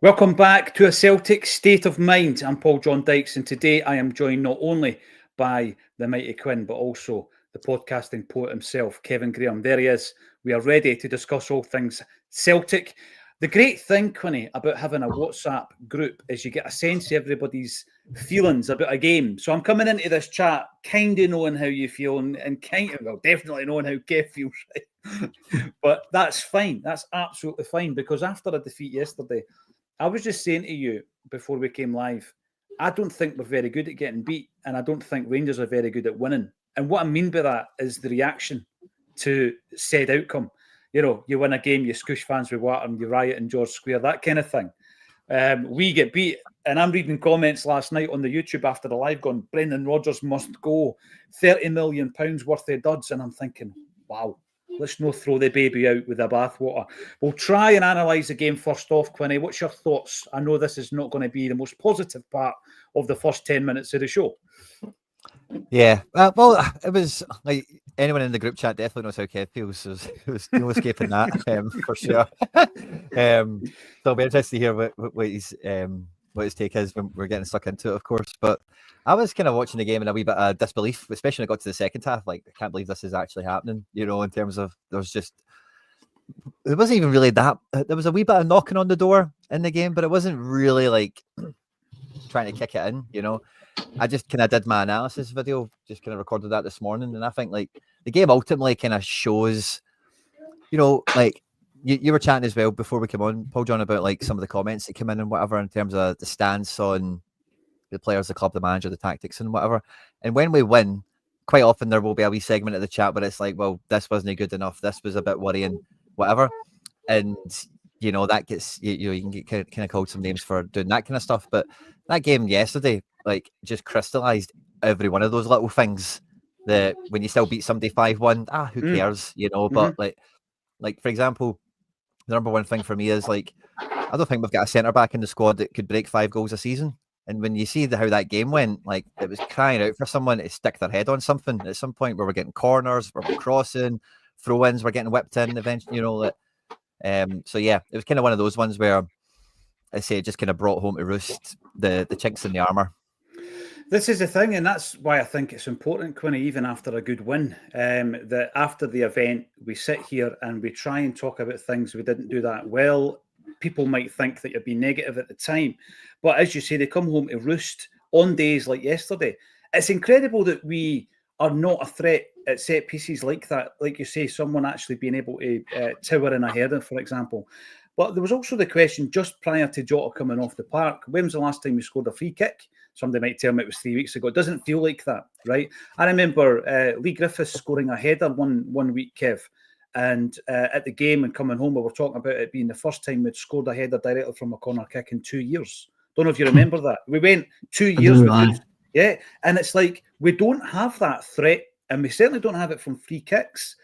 Welcome back to a Celtic State of Mind. I'm Paul John Dykes, and today I am joined not only by the mighty Khun, but also the podcasting poet himself, Kevin Graham. There he is. We are ready to discuss all things Celtic. The great thing, Khunny, about having a WhatsApp group is you get a sense of everybody's feelings about a game. So I'm coming into this chat kind of knowing how you feel and definitely knowing how Kev feels, right? But that's fine. That's absolutely fine, because after a defeat yesterday, I was just saying to you before we came live, I don't think we're very good at getting beat, and I don't think Rangers are very good at winning. And what I mean by that is the reaction to said outcome. You know, you win a game, you scoosh fans with water, and you riot in George Square, that kind of thing. We get beat, and I'm reading comments last night on the YouTube after the live going, Brendan Rodgers must go, £30 million worth of duds, and I'm thinking, wow. Let's not throw the baby out with the bathwater. We'll try and analyse the game first off, Quinny. What's your thoughts? I know this is not going to be the most positive part of the first 10 minutes of the show. Yeah, well, it was like anyone in the group chat definitely knows how Kev feels. It was no escaping that for sure. So it'll be interesting to hear what his take is when we're getting stuck into it, of course. But I was kind of watching the game in a wee bit of disbelief, especially when I got to the second half. Like, I can't believe this is actually happening, you know, in terms of there wasn't even really that. There was a wee bit of knocking on the door in the game, but it wasn't really like trying to kick it in, you know. I just kind of did my analysis video, just kind of recorded that this morning. And I think like the game ultimately kind of shows, you know, like you were chatting as well before we came on, Paul John, about like some of the comments that came in and whatever in terms of the stance on the players, the club, the manager, the tactics and whatever. And when we win, quite often there will be a wee segment of the chat where it's like, well, this wasn't good enough. This was a bit worrying, whatever. And, you know, that gets, you can get kind of called some names for doing that kind of stuff. But that game yesterday, like, just crystallized every one of those little things that when you still beat somebody 5-1, who cares, you know? But like for example, the number one thing for me is like, I don't think we've got a centre back in the squad that could break 5 goals a season. And when you see how that game went, like it was crying out for someone to stick their head on something at some point where we're getting corners, where we're crossing, throw-ins, we're getting whipped in eventually, you know. That, so yeah, it was kind of one of those ones where I say it just kind of brought home to roost the chinks in the armour. This is the thing, and that's why I think it's important, Quinny, even after a good win, that after the event, we sit here and we try and talk about things we didn't do that well. People might think that you're being negative at the time, but as you say, they come home to roost on days like yesterday. It's incredible that we are not a threat at set pieces like that. Like you say, someone actually being able to tower in a header, for example. But there was also the question just prior to Jota coming off the park, when was the last time we scored a free kick? Somebody might tell me it was 3 weeks ago. It doesn't feel like that, right? I remember Lee Griffiths scoring a header one week, Kev. And at the game and coming home, we were talking about it being the first time we'd scored a header directly from a corner kick in 2 years. Don't know if you remember that. We went 2 years with yeah. And it's like, we don't have that threat, and we certainly don't have it from free kicks.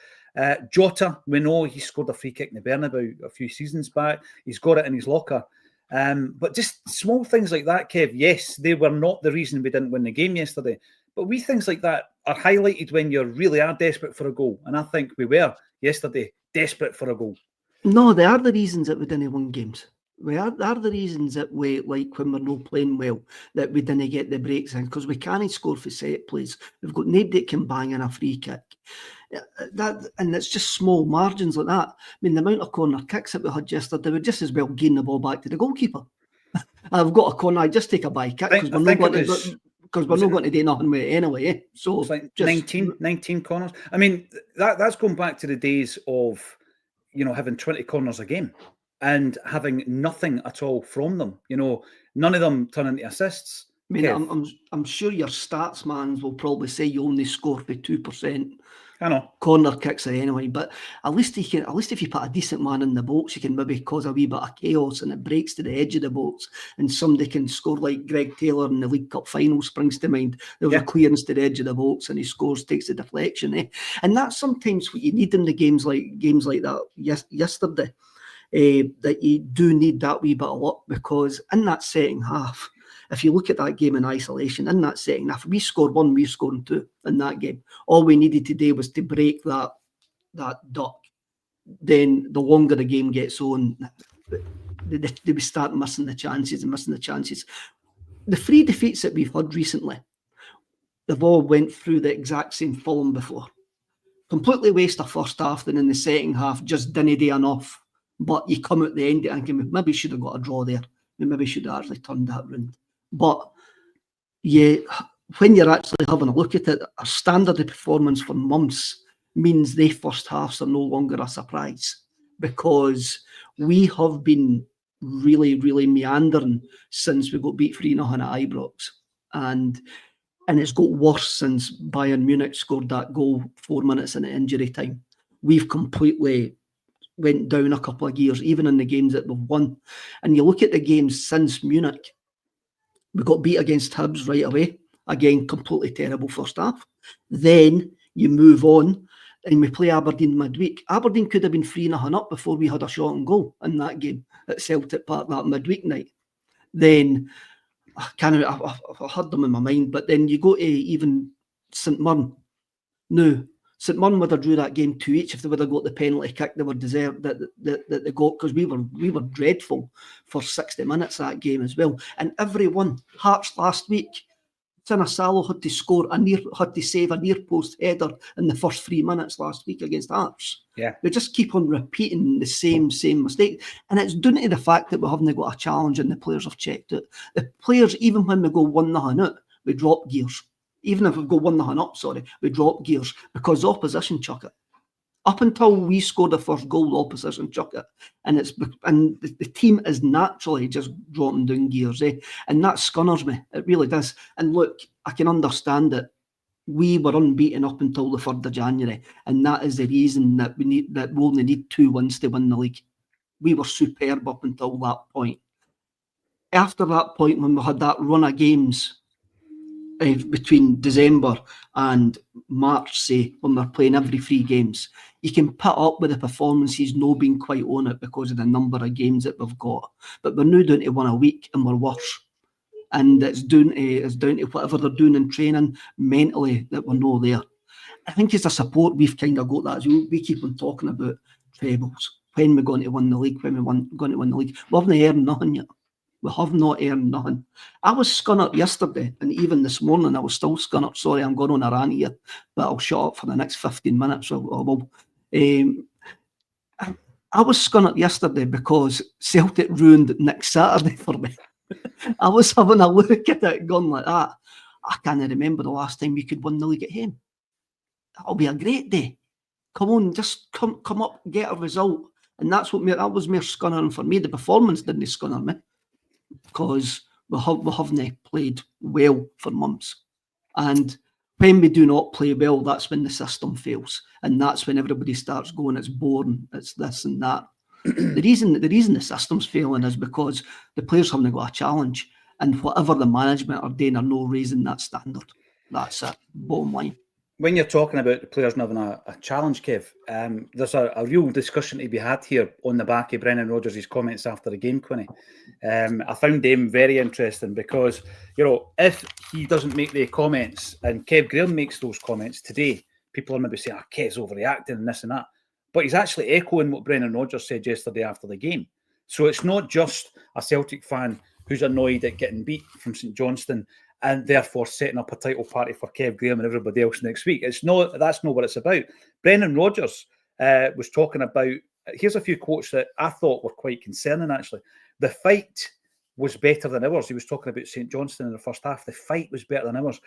Jota, we know he scored a free kick in the Bernabeu a few seasons back. He's got it in his locker. But just small things like that, Kev, yes, they were not the reason we didn't win the game yesterday. But wee things like that are highlighted when you really are desperate for a goal. And I think we were yesterday desperate for a goal. No, they are the reasons that we didn't win games. They are the reasons that we, like when we're not playing well, that we didn't get the breaks in, because we can't score for set plays. We've got nobody that can bang in a free kick. And it's just small margins like that. I mean, the amount of corner kicks that we had yesterday, we just as well gain the ball back to the goalkeeper. I've got a corner, I just take a by kick because we're not going to do nothing with it anyway. Eh? So it's like just 19 corners. I mean, that's going back to the days of, you know, having 20 corners a game and having nothing at all from them. You know, none of them turn into assists. I mean, I'm sure your stats mans will probably say you only score for 2%. I know corner kicks anyway, but at least if you put a decent man in the box, you can maybe cause a wee bit of chaos and it breaks to the edge of the box, and somebody can score like Greg Taylor in the League Cup final springs to mind. There was a clearance to the edge of the box and he scores, takes the deflection, and that's sometimes what you need in the games like that yesterday. That you do need that wee bit of luck, because in that second half, if you look at that game in isolation, in that second half, we scored 1, we scored 2 in that game. All we needed to do was to break that duck. Then the longer the game gets on, they would start missing the chances. The 3 defeats that we've had recently, they've all went through the exact same Fulham before. Completely waste a first half, then in the second half, just didn't do enough. But you come at the end thinking, we maybe should have got a draw there. We maybe should have actually turned that round. But yeah, when you're actually having a look at it, our standard of performance for months means they first halves are no longer a surprise, because we have been really, really meandering since we got beat 3-0 at Ibrox. And it's got worse since Bayern Munich scored that goal 4 minutes into injury time. We've completely went down a couple of gears, even in the games that we've won. And you look at the games since Munich, we got beat against Hibs right away. Again, completely terrible first half. Then you move on and we play Aberdeen midweek. Aberdeen could have been 3-0 up before we had a shot on goal in that game at Celtic Park that midweek night. Then I had them in my mind, but then you go to even St Mirren. No, St Mirren would have drew that game 2-2 if they would have got the penalty kick they were deserved that they got, because we were dreadful for 60 minutes that game as well. And everyone, Hearts last week, Salo had to save a near post header in the first 3 minutes last week against Hearts. Yeah, we just keep on repeating the same mistake, and it's due to the fact that we haven't got a challenge and the players have checked it. The players, even when we go 1-0 out, we drop gears. Even if we go 1-0 up, we drop gears because the opposition chuck it. Up until we scored the first goal, the opposition chuck it, and the team is naturally just dropping down gears, and that scunners me. It really does. And look, I can understand it. We were unbeaten up until the 3rd of January, and that is the reason that we only need 2 wins to win the league. We were superb up until that point. After that point, when we had that run of games between December and March, say, when we're playing every 3 games, you can put up with the performances not being quite on it because of the number of games that we've got. But we're now down to 1 a week and we're worse. And it's down to whatever they're doing in training mentally that we're not there. I think as a support, we've kind of got that as well. We keep on talking about trebles. When we're going to win the league, We haven't earned nothing yet. We have not earned nothing. I was scunnered yesterday, and even this morning I was still scunnered. Sorry, I'm going on a rant here, but I'll shut up for the next 15 minutes. I was scunnered yesterday because Celtic ruined next Saturday for me. I was having a look at it going like that. I can't remember the last time we could win the league at home. That'll be a great day. Come on, just come up, get a result. And that was mere scunnering for me. The performance didn't scunner me, because we haven't played well for months. And when we do not play well, that's when the system fails. And that's when everybody starts going, it's boring, it's this and that. The reason the system's failing is because the players haven't got a challenge. And whatever the management are doing are no raising that standard. That's it, bottom line. When you're talking about the players not having a challenge, Kev, there's a real discussion to be had here on the back of Brendan Rodgers' comments after the game, Quinny. I found them very interesting because, if he doesn't make the comments and Kev Graham makes those comments today, people are maybe saying, Kev's overreacting and this and that. But he's actually echoing what Brendan Rodgers said yesterday after the game. So it's not just a Celtic fan who's annoyed at getting beat from St Johnston and therefore setting up a title party for Kev Graham and everybody else next week. That's not what it's about. Brendan Rodgers was talking about, here's a few quotes that I thought were quite concerning, actually. The fight was better than ours. He was talking about St Johnston in the first half. The fight was better than ours.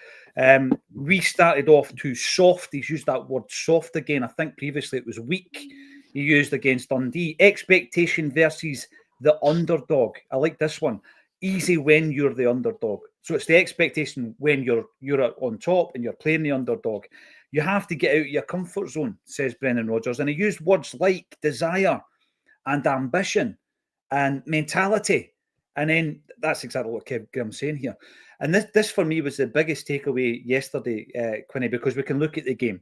We started off too soft. He's used that word soft again. I think previously it was weak. He used against Dundee. Expectation versus the underdog. I like this one. Easy when you're the underdog. So it's the expectation when you're on top and you're playing the underdog. You have to get out of your comfort zone, says Brendan Rodgers. And he used words like desire and ambition and mentality. And then that's exactly what Kev Graham's saying here. And this for me was the biggest takeaway yesterday, Quinny, because we can look at the game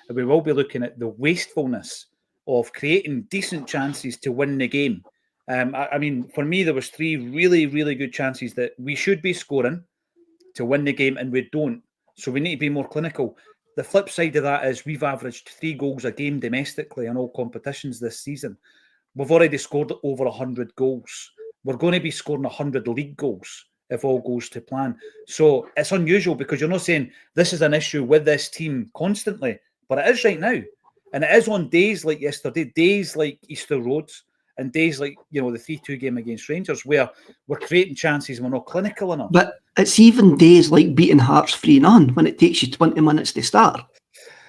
and we will be looking at the wastefulness of creating decent chances to win the game. I mean, for me, there was 3 really, really good chances that we should be scoring to win the game, and we don't. So we need to be more clinical. The flip side of that is we've averaged 3 goals a game domestically in all competitions this season. We've already scored over 100 goals. we're going to be scoring 100 league goals if all goes to plan. So it's unusual because you're not saying this is an issue with this team constantly, but it is right now. And it is on days like yesterday, days like Easter Roads, and days like, the 3-2 game against Rangers, where we're creating chances and we're not clinical enough. But it's even days like beating Hearts 3-0 when it takes you 20 minutes to start.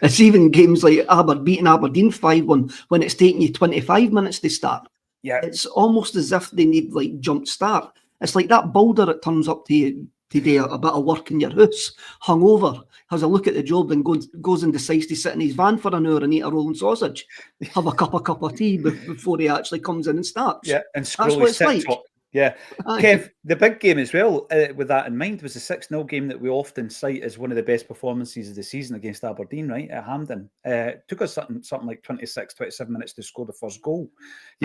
It's even games like beating Aberdeen 5-1 when it's taking you 25 minutes to start. Yeah. It's almost as if they need like jump start. It's like that builder that turns up to you today, a bit of work in your house, hungover, has a look at the job and goes and decides to sit in his van for an hour and eat a rolling sausage, have a cup of tea before he actually comes in and starts. Yeah, and that's what it's like. Yeah. Kev, the big game as well, with that in mind, was the 6-0 game that we often cite as one of the best performances of the season against Aberdeen, right, at Hampden. Took us something like 26, 27 minutes to score the first goal.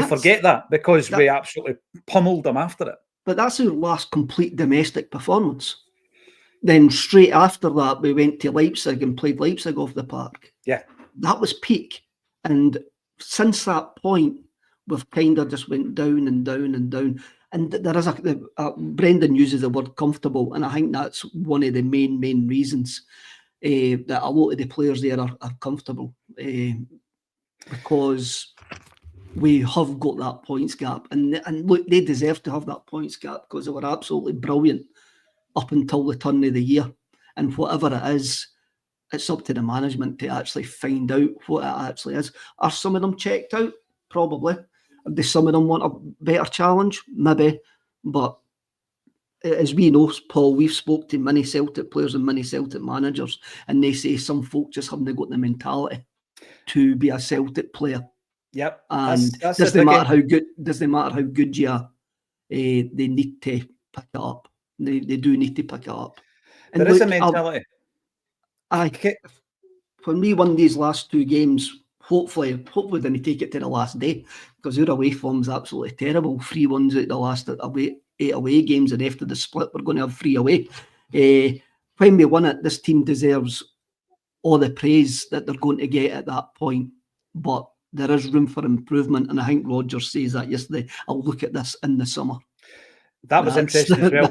Forget that because we absolutely pummeled them after it. But that's our last complete domestic performance. Then straight after that, we went to Leipzig and played Leipzig off the park. Yeah. That was peak. And since that point, we've kind of just went down and down and down. And there is Brendan uses the word comfortable, and I think that's one of the main reasons that a lot of the players there are comfortable, because we have got that points gap, and look, they deserve to have that points gap because they were absolutely brilliant up until the turn of the year. And whatever it is, it's up to the management to actually find out what it actually is. Are some of them checked out? Probably. Do some of them want a better challenge? Maybe. But as we know, Paul, we've spoke to many Celtic players and many Celtic managers, and they say some folk just haven't got the mentality to be a Celtic player. Yep. And doesn't matter how good you are, they need to pick it up. They do need to pick it up. And there is a mentality. When we won these last two games, hopefully didn't take it to the last day, because our away form's absolutely terrible. 3-1 at the last 8 away games, and after the split, we're going to have 3 away. When we won it, this team deserves all the praise that they're going to get at that point. But there is room for improvement, and I think Rodgers says that yesterday. I'll look at this in the summer. That was interesting as well.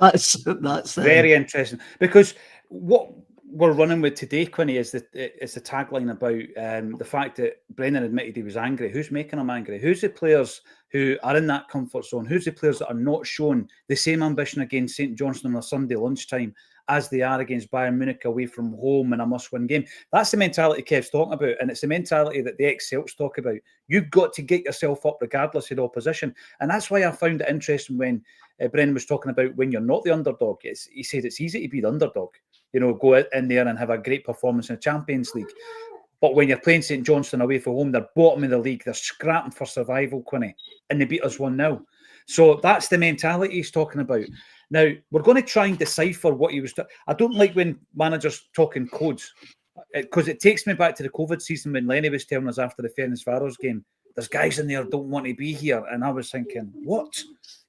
That's very interesting, because what we're running with today, Quinny, is the tagline about the fact that Brendan admitted he was angry. Who's making him angry? Who's the players who are in that comfort zone? Who's the players that are not showing the same ambition against St Johnston on a Sunday lunchtime as they are against Bayern Munich away from home in a must-win game? That's the mentality Kev's talking about, and it's the mentality that the ex-Celts talk about. You've got to get yourself up regardless of the opposition, and that's why I found it interesting when Brendan was talking about when you're not the underdog. He said it's easy to be the underdog. Go in there and have a great performance in the Champions League. But when you're playing St Johnston away from home, they're bottom of the league. They're scrapping for survival, Quinny, and they beat us 1-0. So that's the mentality he's talking about. Now, we're going to try and decipher what he was... I don't like when managers talking codes, because it takes me back to the COVID season when Lenny was telling us after the Ferencváros game, there's guys in there who don't want to be here. And I was thinking, what?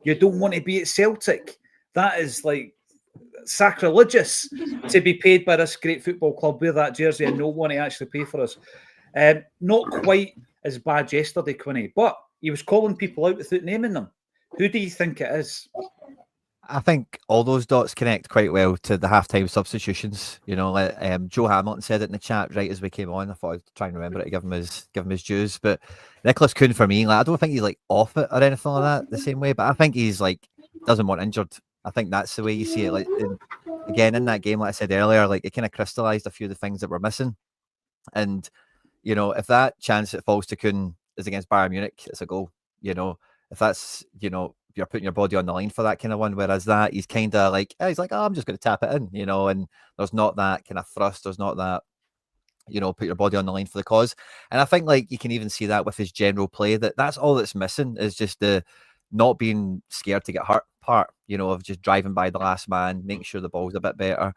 You don't want to be at Celtic? That is like sacrilegious to be paid by this great football club, wear that jersey and not want to actually pay for us. Not quite as bad yesterday, Quinny, but he was calling people out without naming them. Who do you think it is? I think all those dots connect quite well to the halftime substitutions. Joe Hamilton said it in the chat right as we came on. I thought I'd try and remember it to give him his dues. But Nicholas Khun, for me, I don't think he's off it or anything like that the same way. But I think he's doesn't want injured. I think that's the way you see it. Again, in that game, like I said earlier, it kind of crystallised a few of the things that were missing. And if that chance that falls to Khun is against Bayern Munich, it's a goal. If that's you're putting your body on the line for that kind of one. Whereas that, he's kind of he's like, oh, I'm just going to tap it in, and there's not that kind of thrust. There's not that, put your body on the line for the cause. And I think you can even see that with his general play, that's all that's missing is just the not being scared to get hurt part, of just driving by the last man, making sure the ball's a bit better.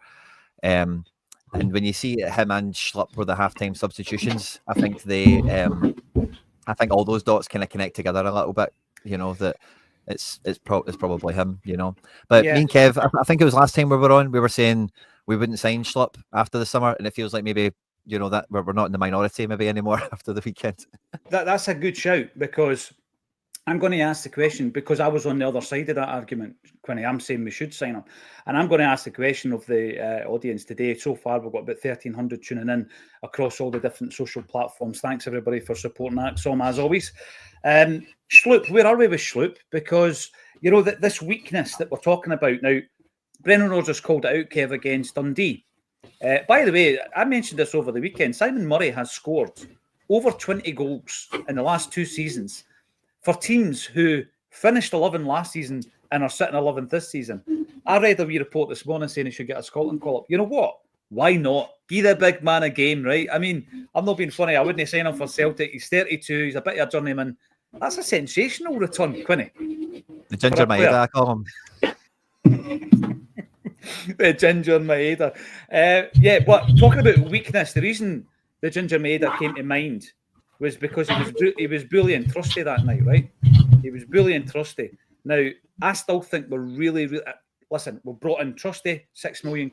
And when you see him and Schlupp were the halftime substitutions, I think I think all those dots kind of connect together a little bit, that it's probably him, But me and Kev, I think it was last time we were on, we were saying we wouldn't sign Schlupp after the summer, and it feels like maybe that we're not in the minority maybe anymore after the weekend. That's a good shout, because I'm going to ask the question because I was on the other side of that argument, Quinny. I'm saying we should sign him. And I'm going to ask the question of the audience today. So far, we've got about 1,300 tuning in across all the different social platforms. Thanks, everybody, for supporting Acsom, as always. Schlupp, where are we with Schlupp? Because, you know, this weakness that we're talking about now, Brendan Rodgers called it out, Kev, against Dundee. By the way, I mentioned this over the weekend. Simon Murray has scored over 20 goals in the last 2 seasons for teams who finished 11 last season and are sitting 11th this season. I read a wee report this morning saying he should get a Scotland call-up. You know what? Why not? Be the big man a game, right? I mean, I'm not being funny. I wouldn't sign him for Celtic. He's 32. He's a bit of a journeyman. That's a sensational return, Quinny. The Ginger Maeda, I call him. The Ginger Maeda. Yeah, but talking about weakness, the reason the Ginger Maeda came to mind was because he was bullying Trusty that night, right? He was bullying Trusty. Now, I still think we're really listen, we brought in Trusty, £6 million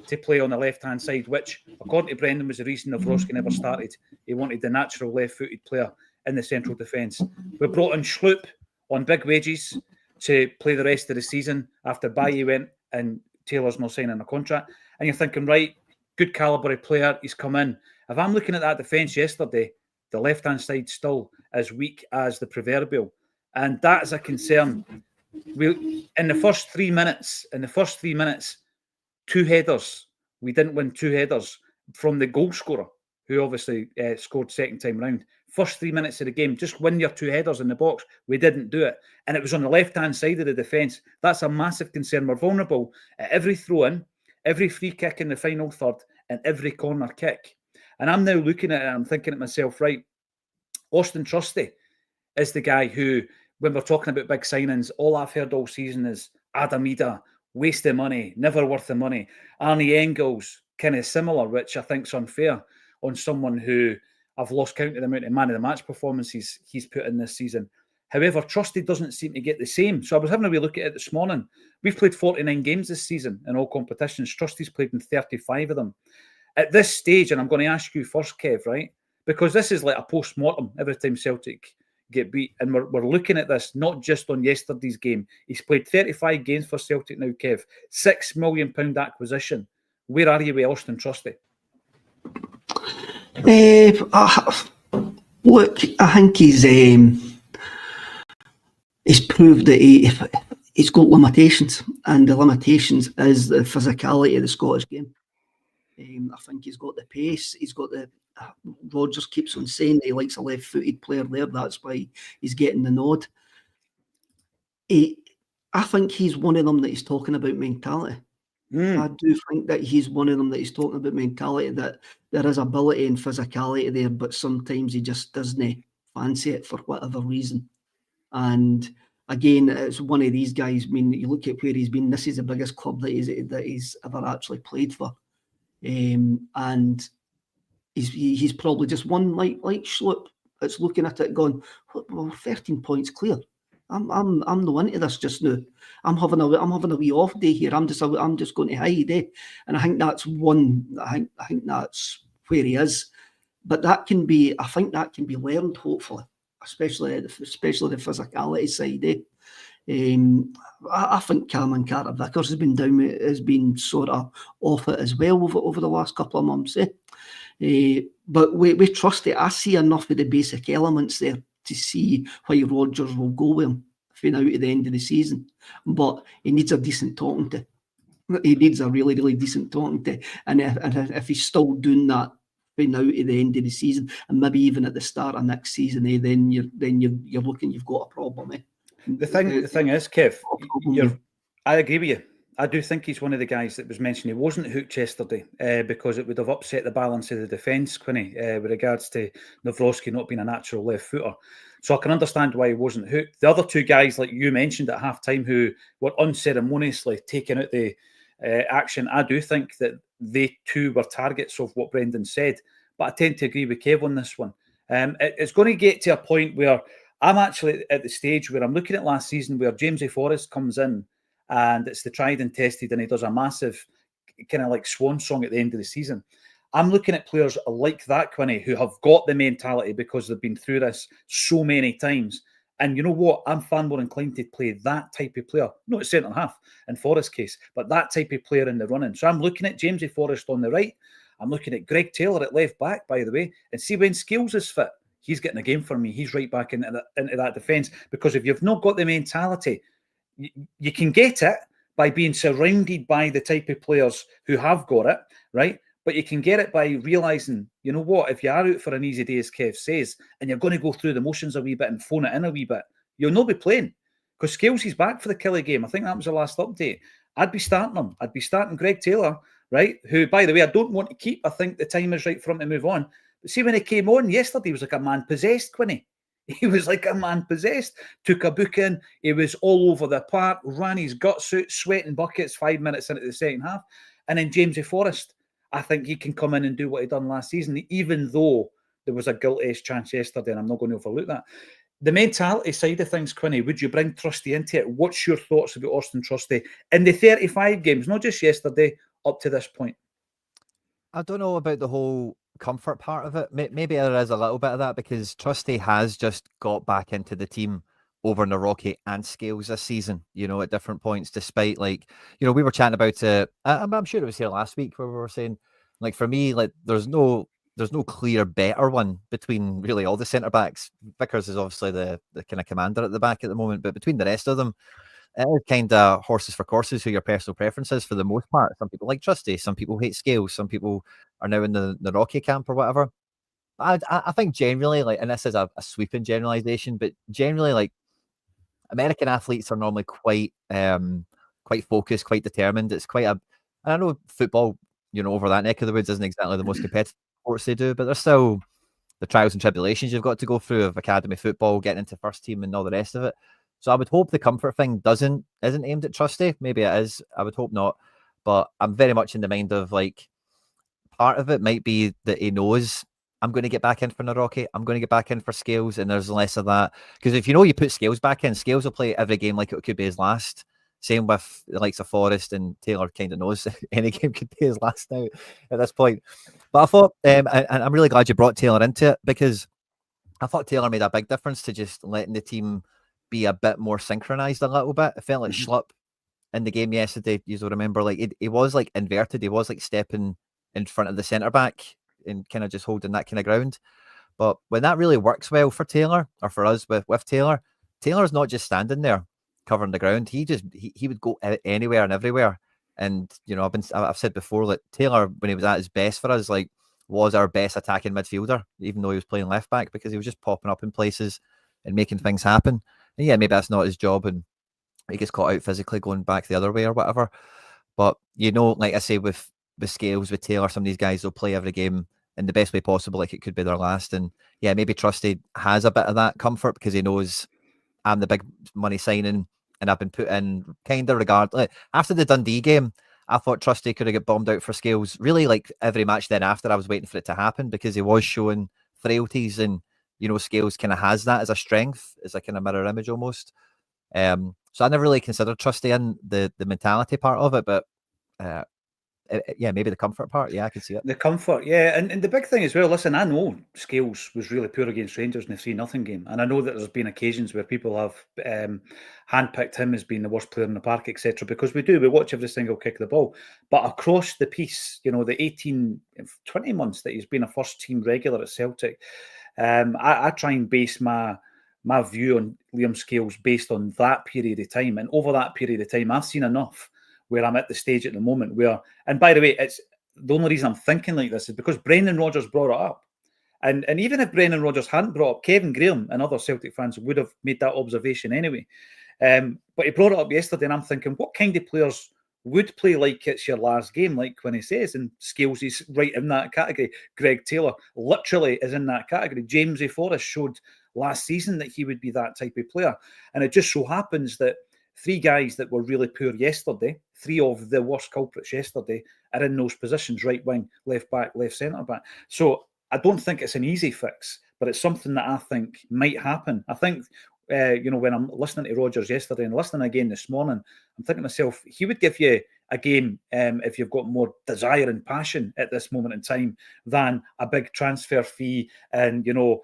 to play on the left-hand side, which, according to Brendan, was the reason Nawrocki never started. He wanted the natural left-footed player in the central defence. We brought in Schlupp on big wages to play the rest of the season after Bailly went and Taylor's not signing a contract. And you're thinking, right, good calibre player, he's come in. If I'm looking at that defence yesterday, the left-hand side still as weak as the proverbial. And that is a concern. In the first 3 minutes, 2 headers. We didn't win 2 headers from the goal scorer, who obviously scored second time round. First 3 minutes of the game, just win your 2 headers in the box. We didn't do it. And it was on the left-hand side of the defence. That's a massive concern. We're vulnerable at every throw-in, every free kick in the final third, and every corner kick. And I'm now looking at it and I'm thinking to myself, right, Austin Trusty is the guy who, when we're talking about big signings, all I've heard all season is Adamida, waste of money, never worth the money. Arnie Engels, kind of similar, which I think is unfair on someone who I've lost count of the amount of man of the match performances he's put in this season. However, Trusty doesn't seem to get the same. So I was having a wee look at it this morning. We've played 49 games this season in all competitions. Trusty's played in 35 of them. At this stage, and I'm going to ask you first, Kev, right? Because this is like a post-mortem every time Celtic get beat. And we're looking at this not just on yesterday's game. He's played 35 games for Celtic now, Kev. £6 million acquisition. Where are you with Austin Trusty? Look, I think he's proved that he's got limitations, and the limitations is the physicality of the Scottish game. I think he's got the pace. He's got the. Rodgers keeps on saying that he likes a left-footed player there. That's why he's getting the nod. I think he's one of them that he's talking about mentality. I do think that he's one of them that he's talking about mentality, that there is ability and physicality there, but sometimes he just doesn't fancy it for whatever reason. And again, it's one of these guys. I mean, you look at where he's been. This is the biggest club that he's ever actually played for, and he's probably just one like Schlupp. It's looking at it going, well, 13 points clear. I'm no into this just now. I'm having a wee off day here. I'm just going to hide, and I think that's one. I think that's where he is. But I think that can be learned, hopefully, especially the physicality side. I think Cameron Carter-Vickers has been sort of off it as well over the last couple of months. But we trust it. I see enough of the basic elements there to see why Rodgers will go with him for now to the end of the season. But he needs a decent talking to. He needs a really, really decent talking to. And if he's still doing that for now to the end of the season, and maybe even at the start of next season, then you're looking, you've got a problem. The thing is, Kev, I agree with you. I do think he's one of the guys that was mentioned. He wasn't hooked yesterday because it would have upset the balance of the defence, Quinny, with regards to Nawrocki not being a natural left footer. So I can understand why he wasn't hooked. The other 2 guys, like you mentioned at half-time, who were unceremoniously taking out the action, I do think that they too were targets of what Brendan said. But I tend to agree with Kev on this one. It's going to get to a point where I'm actually at the stage where I'm looking at last season where Jamesy Forrest comes in and it's the tried and tested and he does a massive kind of like swan song at the end of the season. I'm looking at players like that, Quinny, who have got the mentality because they've been through this so many times. And you know what? I'm far more inclined to play that type of player, not at centre half in Forrest's case, but that type of player in the running. So I'm looking at Jamesy Forrest on the right. I'm looking at Greg Taylor at left back, by the way, and see when Scales is fit, he's getting a game for me. He's right back into that defence, because if you've not got the mentality, you can get it by being surrounded by the type of players who have got it, right? But you can get it by realising, you know what, if you are out for an easy day, as Kev says, and you're going to go through the motions a wee bit and phone it in a wee bit, you'll not be playing. Because Scales is back for the Killie game. I think that was the last update. I'd be starting him. I'd be starting Greg Taylor, right? Who, by the way, I don't want to keep. I think the time is right for him to move on. But see, when he came on yesterday, he was like a man possessed, Quinny. He was like a man possessed. Took a booking. He was all over the park, ran his guts out, sweating buckets 5 minutes into the second half. And then Jamesy Forrest, I think he can come in and do what he done last season, even though there was a guilty-as chance yesterday, and I'm not going to overlook that. The mentality side of things, Quinny, would you bring Trusty into it? What's your thoughts about Austin Trusty in the 35 games, not just yesterday, up to this point? I don't know about the whole comfort part of it. Maybe there is a little bit of that, because Trusty has just got back into the team over Narocki and Scales this season, you know, at different points, despite, like, you know, we were chatting about it. I'm sure it was here last week where we were saying, like, for me, like, there's no clear better one between really all the centre backs. Vickers is obviously the kind of commander at the back at the moment, but between the rest of them, it is kind of horses for courses who your personal preference is for the most part. Some people like Trusty, some people hate Scales, some people are now in the Rocky camp or whatever. I think generally, like, and this is a sweeping generalization, but generally, like, American athletes are normally quite focused, quite determined. It's quite and I know football, you know, over that neck of the woods isn't exactly the most competitive sports they do, but there's still the trials and tribulations you've got to go through of academy football, getting into first team and all the rest of it. So I would hope the comfort thing isn't aimed at Trusty. Maybe it is. I would hope not. But I'm very much in the mind of, like, part of it might be that he knows I'm going to get back in for Narocki. I'm going to get back in for Scales, and there's less of that. Because if you know you put Scales back in, Scales will play every game like it could be his last. Same with the likes of Forrest, and Taylor kind of knows any game could be his last now at this point. But I thought, and I'm really glad you brought Taylor into it, because I thought Taylor made a big difference to just letting the team be a bit more synchronized a little bit. It felt like Schlupp in the game yesterday, you'll remember, like, he was like inverted. He was like stepping in front of the centre back and kind of just holding that kind of ground. But when that really works well for Taylor, or for us with Taylor, Taylor's not just standing there covering the ground. He would go anywhere and everywhere. And, you know, I've said before that Taylor, when he was at his best for us, like, was our best attacking midfielder, even though he was playing left back, because he was just popping up in places and making things happen. And yeah, maybe that's not his job, and he gets caught out physically going back the other way or whatever. But, you know, like I say, with Scales, with Taylor, some of these guys will play every game in the best way possible, like it could be their last. And yeah, maybe Trusty has a bit of that comfort because he knows I'm the big money signing and I've been put in kind of regardless. After the Dundee game, I thought Trusty could have got bombed out for Scales. Really, like every match then after, I was waiting for it to happen because he was showing frailties, and, you know, Scales kind of has that as a strength, as a kind of mirror image almost. So I never really considered Trusty in the mentality part of it, but yeah, maybe the comfort part. Yeah, I can see it. The comfort, yeah. And the big thing as well, listen, I know Scales was really poor against Rangers in the 3-0 game. And I know that there's been occasions where people have handpicked him as being the worst player in the park, etc. Because we watch every single kick of the ball. But across the piece, you know, the 18, 20 months that he's been a first team regular at Celtic, I try and base my view on Liam Scales based on that period of time. And over that period of time, I've seen enough where I'm at the stage at the moment where, and by the way, it's the only reason I'm thinking like this is because Brendan Rodgers brought it up. And even if Brendan Rodgers hadn't brought up, Kevin Graham and other Celtic fans would have made that observation anyway. But he brought it up yesterday, and I'm thinking, what kind of players would play like it's your last game, like when he says, and Scales is right in that category. Greg Taylor literally is in that category. Jamesy Forrest showed last season that he would be that type of player. And it just so happens that three guys that were really poor yesterday, three of the worst culprits yesterday, are in those positions: right wing, left back, left centre back. So I don't think it's an easy fix, but it's something that I think might happen. I think, you know, when I'm listening to Rodgers yesterday and listening again this morning, I'm thinking to myself, he would give you a game if you've got more desire and passion at this moment in time than a big transfer fee and, you know,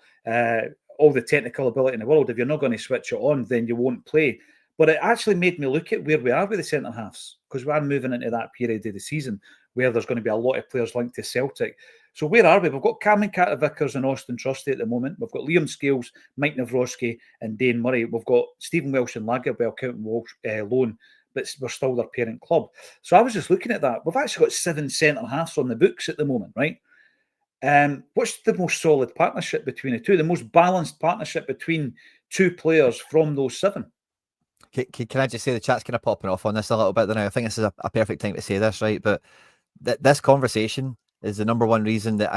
all the technical ability in the world. If you're not going to switch it on, then you won't play. But it actually made me look at where we are with the centre halves, because we are moving into that period of the season where there's going to be a lot of players linked to Celtic. So where are we? We've got Cameron Carter-Vickers and Austin Trusty at the moment. We've got Liam Scales, Mike Nawrocki and Dane Murray. We've got Stephen Welsh and Lagerwell counting loan, but we're still their parent club. So I was just looking at that. We've actually got 7 centre halves on the books at the moment, right? What's the most solid partnership between the two? The most balanced partnership between two players from those 7? Can I just say the chat's kind of popping off on this a little bit now? I think this is a perfect time to say this, right? But this conversation is the number one reason that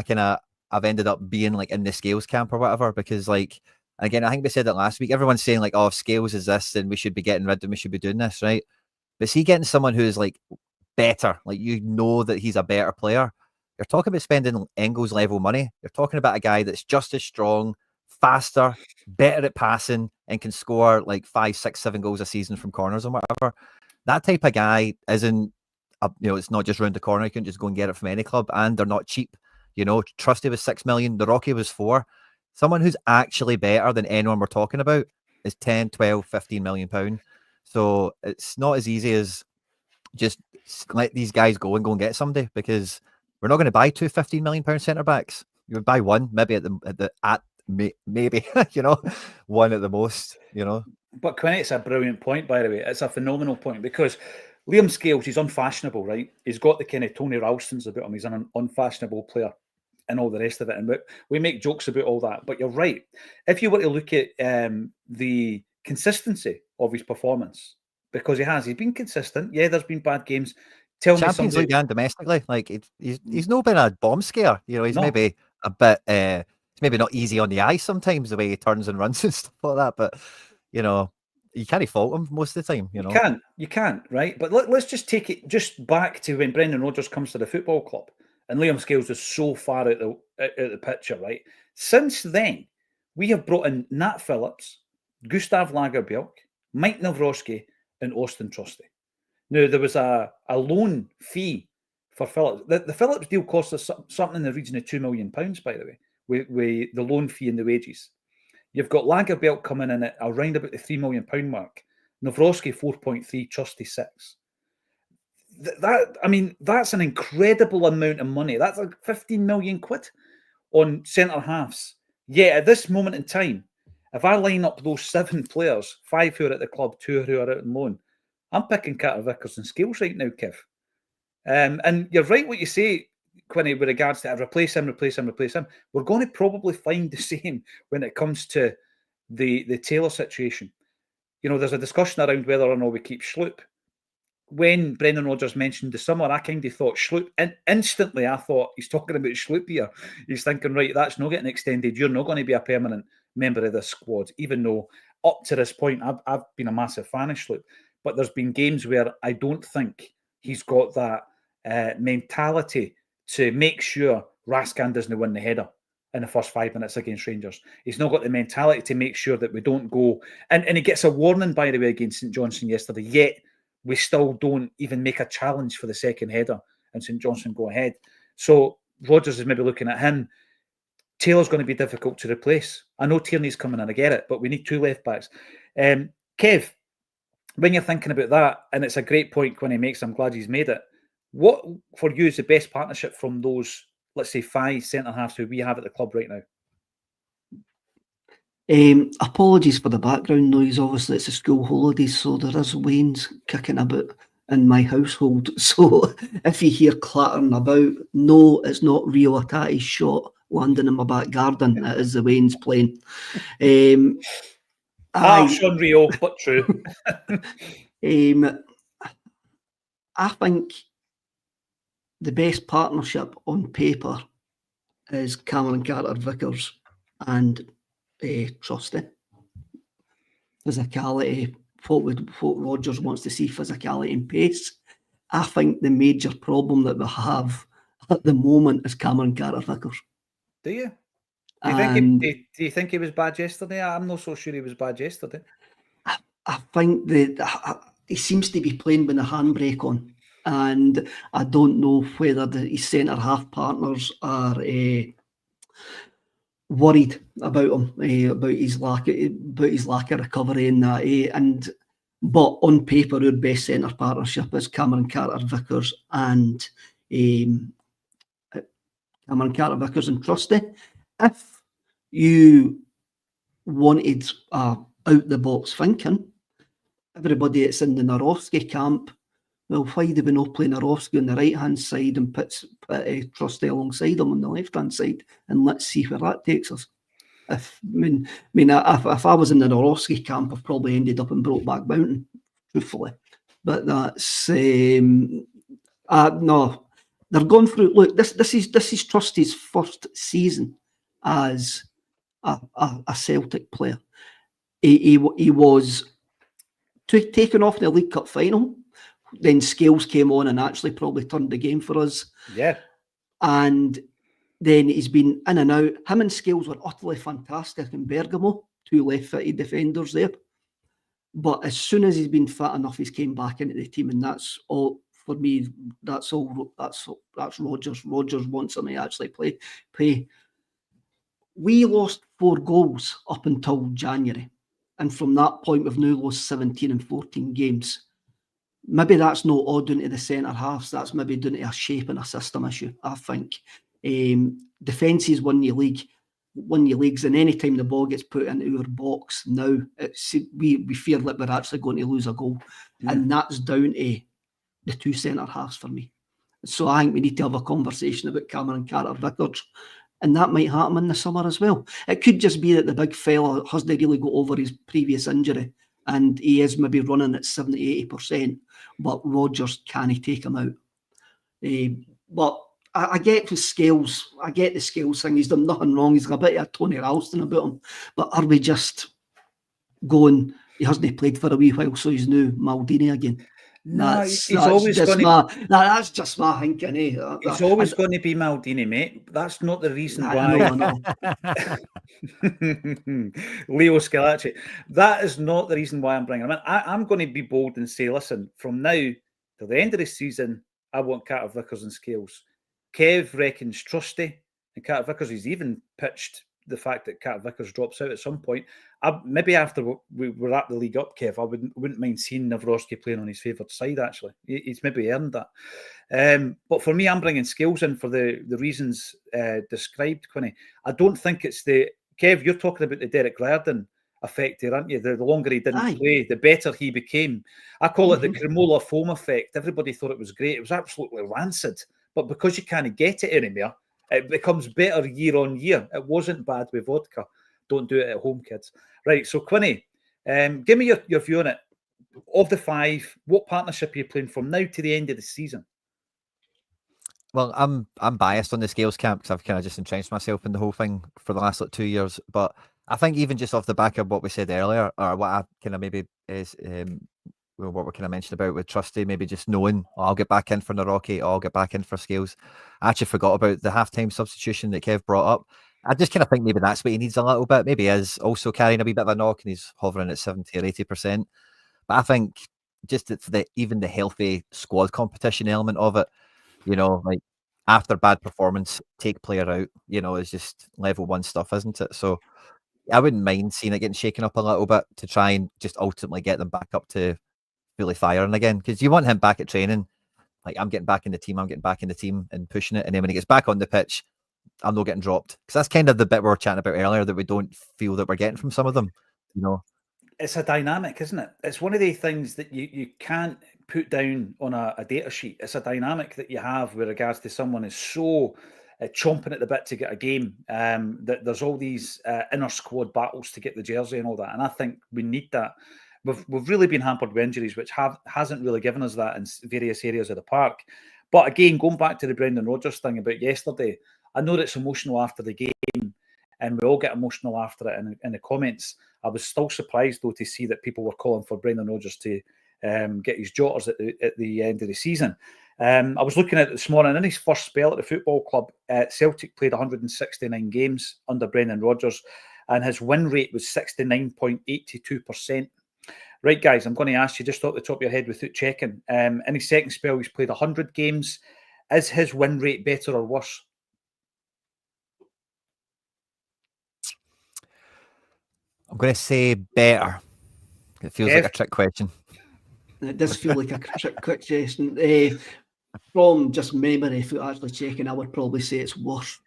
I've ended up being like in the Scales camp or whatever, because like, again, I think we said that last week, everyone's saying like, oh, if Scales is this, then we should be getting rid of him, we should be doing this, right? But see, getting someone who is like better, like you know that he's a better player, you're talking about spending Engels level money. You're talking about a guy that's just as strong, faster, better at passing, and can score like 5, 6, 7 goals a season from corners and whatever. That type of guy isn't, it's not just round the corner. You can just go and get it from any club, and they're not cheap. Trusty was 6 million. The Rocky was 4. Someone who's actually better than anyone we're talking about is 10, 12, 15 million pound. So it's not as easy as just let these guys go and get somebody, because we're not going to buy 2 15 million pound centre backs. You would buy one, maybe maybe one at the most. But Quinn, it's a brilliant point, by the way. It's a phenomenal point, because Liam Scales, he's unfashionable, right? He's got the kind of Tony Ralstons about him. He's an unfashionable player and all the rest of it. And we make jokes about all that. But you're right. If you were to look at the consistency of his performance, because he's been consistent. Yeah, there's been bad games. Tell Champions me League and domestically, like he's not been a bomb scare. He's maybe a bit, it's maybe not easy on the eye sometimes, the way he turns and runs and stuff like that. But you can't fault him most of the time. You can't, right? But let's just take it just back to when Brendan Rodgers comes to the football club, and Liam Scales was so far out the picture, right? Since then, we have brought in Nat Phillips, Gustav Lagerbielke, Mike Nawrocki, and Austin Trusty. Now, there was a loan fee for Phillips. The Phillips deal cost us something in the region of £2 million, by the way, with the loan fee and the wages. You've got Lagerbielke coming in at around about the £3 million mark. Nawrocki 4.3, Trusty 6. That's an incredible amount of money. That's like 15 million quid on centre halves. Yeah, at this moment in time, if I line up those 7 players, 5 who are at the club, 2 who are out on loan, I'm picking Carter-Vickers and Scales right now, Kev. And you're right what you say, Quinny, with regards to replace him. We're going to probably find the same when it comes to the Taylor situation. There's a discussion around whether or not we keep Schlupp. When Brendan Rodgers mentioned the summer, I kind of thought Schlupp, and instantly I thought he's talking about Schlupp here. He's thinking, right, that's not getting extended. You're not going to be a permanent member of this squad, even though up to this point, I've been a massive fan of Schlupp. But there's been games where I don't think he's got that mentality to make sure Raskan doesn't win the header in the first 5 minutes against Rangers. He's not got the mentality to make sure that we don't go. And he gets a warning, by the way, against St Johnston yesterday, yet we still don't even make a challenge for the second header and St Johnston go ahead. So Rodgers is maybe looking at him. Taylor's going to be difficult to replace. I know Tierney's coming in, I get it, but we need 2 left backs. Kev, when you're thinking about that, and it's a great point when he makes, I'm glad he's made it. What for you is the best partnership from those, let's say, 5 centre halves who we have at the club right now? Apologies for the background noise. Obviously, it's a school holidays, so there is wains kicking about in my household. So if you hear clattering about, no, it's not Rio Atati's shot landing in my back garden. It is the wains playing. Sean Rio, but true. I think the best partnership on paper is Cameron Carter-Vickers and Trusty. Physicality, what Rodgers wants to see, physicality and pace. I think the major problem that we have at the moment is Cameron Carter-Vickers. Do you? Do you think he was bad yesterday? I'm not so sure he was bad yesterday. I think that he seems to be playing with the handbrake on, and I don't know whether his centre half partners are worried about him, about his lack of recovery and that. But on paper, our best centre partnership is Cameron Carter-Vickers and Trusty. If you wanted out the box thinking, everybody that's in the Narowski camp, well, why do we not play Narowski on the right hand side and put Trusty alongside him on the left hand side, and let's see where that takes us. If I was in the Narowski camp, I've probably ended up in Brokeback Mountain, truthfully. But that's no. They're going through. Look, this is Trusty's first season as a Celtic player. He was taken off the League Cup final. Then Scales came on and actually probably turned the game for us. Yeah. And then he's been in and out. Him and Scales were utterly fantastic in Bergamo, 2 left-footed defenders there. But as soon as he's been fit enough, he's came back into the team, and that's all for me. That's Rodgers. Rodgers wants him to actually play. We lost 4 goals up until January, and from that point, we've now lost 17 and 14 games. Maybe that's not all down to the centre halves. That's maybe down to a shape and a system issue, I think. Defences won your leagues, and any time the ball gets put into our box now, we fear that we're actually going to lose a goal. And that's down to the 2 centre halves for me. So I think we need to have a conversation about Cameron Carter-Vickers, and that might happen in the summer as well. It could just be that the big fella hasn't really got over his previous injury, and he is maybe running at 70-80%, but Rodgers can't take him out. But I get the Scales thing. He's done nothing wrong. He's got a bit of Tony Ralston about him. But are we just going, he hasn't played for a wee while, so he's new Maldini again? No, that's just my thinking. It's always going to be Maldini, mate. That's not the reason why. I know. Leo Scalacci. That is not the reason why I'm bringing him in. I'm going to be bold and say, listen, from now till the end of the season, I want Carter-Vickers and Scales. Kev reckons Trusty and Carter-Vickers. He's even pitched the fact that Carter-Vickers drops out at some point. Maybe after we were at the League Up, Kev, I wouldn't mind seeing Nawrocki playing on his favoured side, actually. He's maybe earned that. But for me, I'm bringing Scales in for the reasons described, Quinny. I don't think it's the... Kev, you're talking about the Derek Riordan effect here, aren't you? The longer he didn't play, the better he became. I call it the Cremola foam effect. Everybody thought it was great. It was absolutely rancid. But because you can't get it anymore, it becomes better year on year. It wasn't bad with vodka. Don't do it at home, kids. Right, so Quinny, give me your view on it. Of the 5, what partnership are you playing from now to the end of the season? Well, I'm biased on the Scales camp because I've kind of just entrenched myself in the whole thing for the last 2 years. But I think even just off the back of what we said earlier, or what I kind of maybe is what we kind of mentioned about with Trusty, maybe just knowing, I'll get back in for Nawrocki, I'll get back in for Scales. I actually forgot about the halftime substitution that Kev brought up. I just kind of think maybe that's what he needs a little bit. Maybe he is also carrying a wee bit of a knock and he's hovering at 70 or 80%. But I think just even the healthy squad competition element of it, like after bad performance, take player out, is just level 1 stuff, isn't it? So I wouldn't mind seeing it getting shaken up a little bit to try and just ultimately get them back up to fully firing again, because you want him back at training. Like, I'm getting back in the team and pushing it. And then when he gets back on the pitch, I'm not getting dropped. Because that's kind of the bit we were chatting about earlier that we don't feel that we're getting from some of them, It's a dynamic, isn't it? It's one of the things that you can't put down on a data sheet. It's a dynamic that you have with regards to someone is so chomping at the bit to get a game, that there's all these inner squad battles to get the jersey and all that. And I think we need that. We've really been hampered with injuries, which hasn't really given us that in various areas of the park. But again, going back to the Brendan Rodgers thing about yesterday, I know it's emotional after the game, and we all get emotional after it in the comments. I was still surprised, though, to see that people were calling for Brendan Rodgers to get his jotters at the end of the season. I was looking at it this morning. In his first spell at the football club, Celtic played 169 games under Brendan Rodgers, and his win rate was 69.82%. Right, guys, I'm going to ask you just off the top of your head without checking. In his second spell, he's played 100 games. Is his win rate better or worse? I'm going to say better. It feels like a trick question. It does feel like a trick question. From just memory, if you're actually checking, I would probably say it's worse.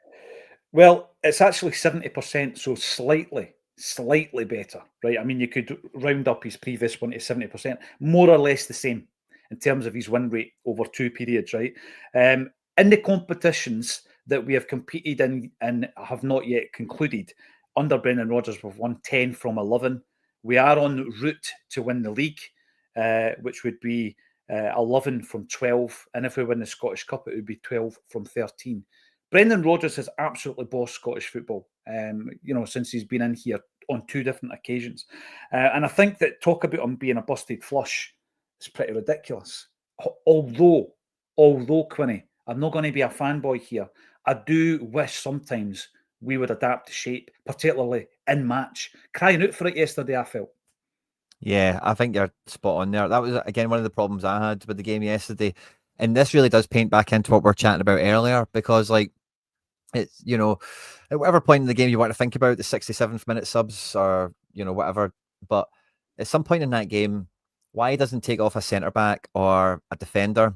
Well, it's actually 70%, so slightly better, right? I mean, you could round up his previous one to 70%, more or less the same in terms of his win rate over 2 periods, right? In the competitions that we have competed in and have not yet concluded, under Brendan Rodgers, we've won 10 from 11. We are en route to win the league, which would be 11 from 12. And if we win the Scottish Cup, it would be 12 from 13. Brendan Rodgers has absolutely bossed Scottish football, since he's been in here on 2 different occasions. And I think that talk about him being a busted flush is pretty ridiculous. Although, Quinny, I'm not going to be a fanboy here. I do wish sometimes we would adapt to shape, particularly in match. Crying out for it yesterday, I felt. Yeah, I think you're spot on there. That was, again, one of the problems I had with the game yesterday. And this really does paint back into what we were chatting about earlier, because, like, it's, at whatever point in the game you want to think about the 67th minute subs or, whatever. But at some point in that game, why doesn't take off a centre back or a defender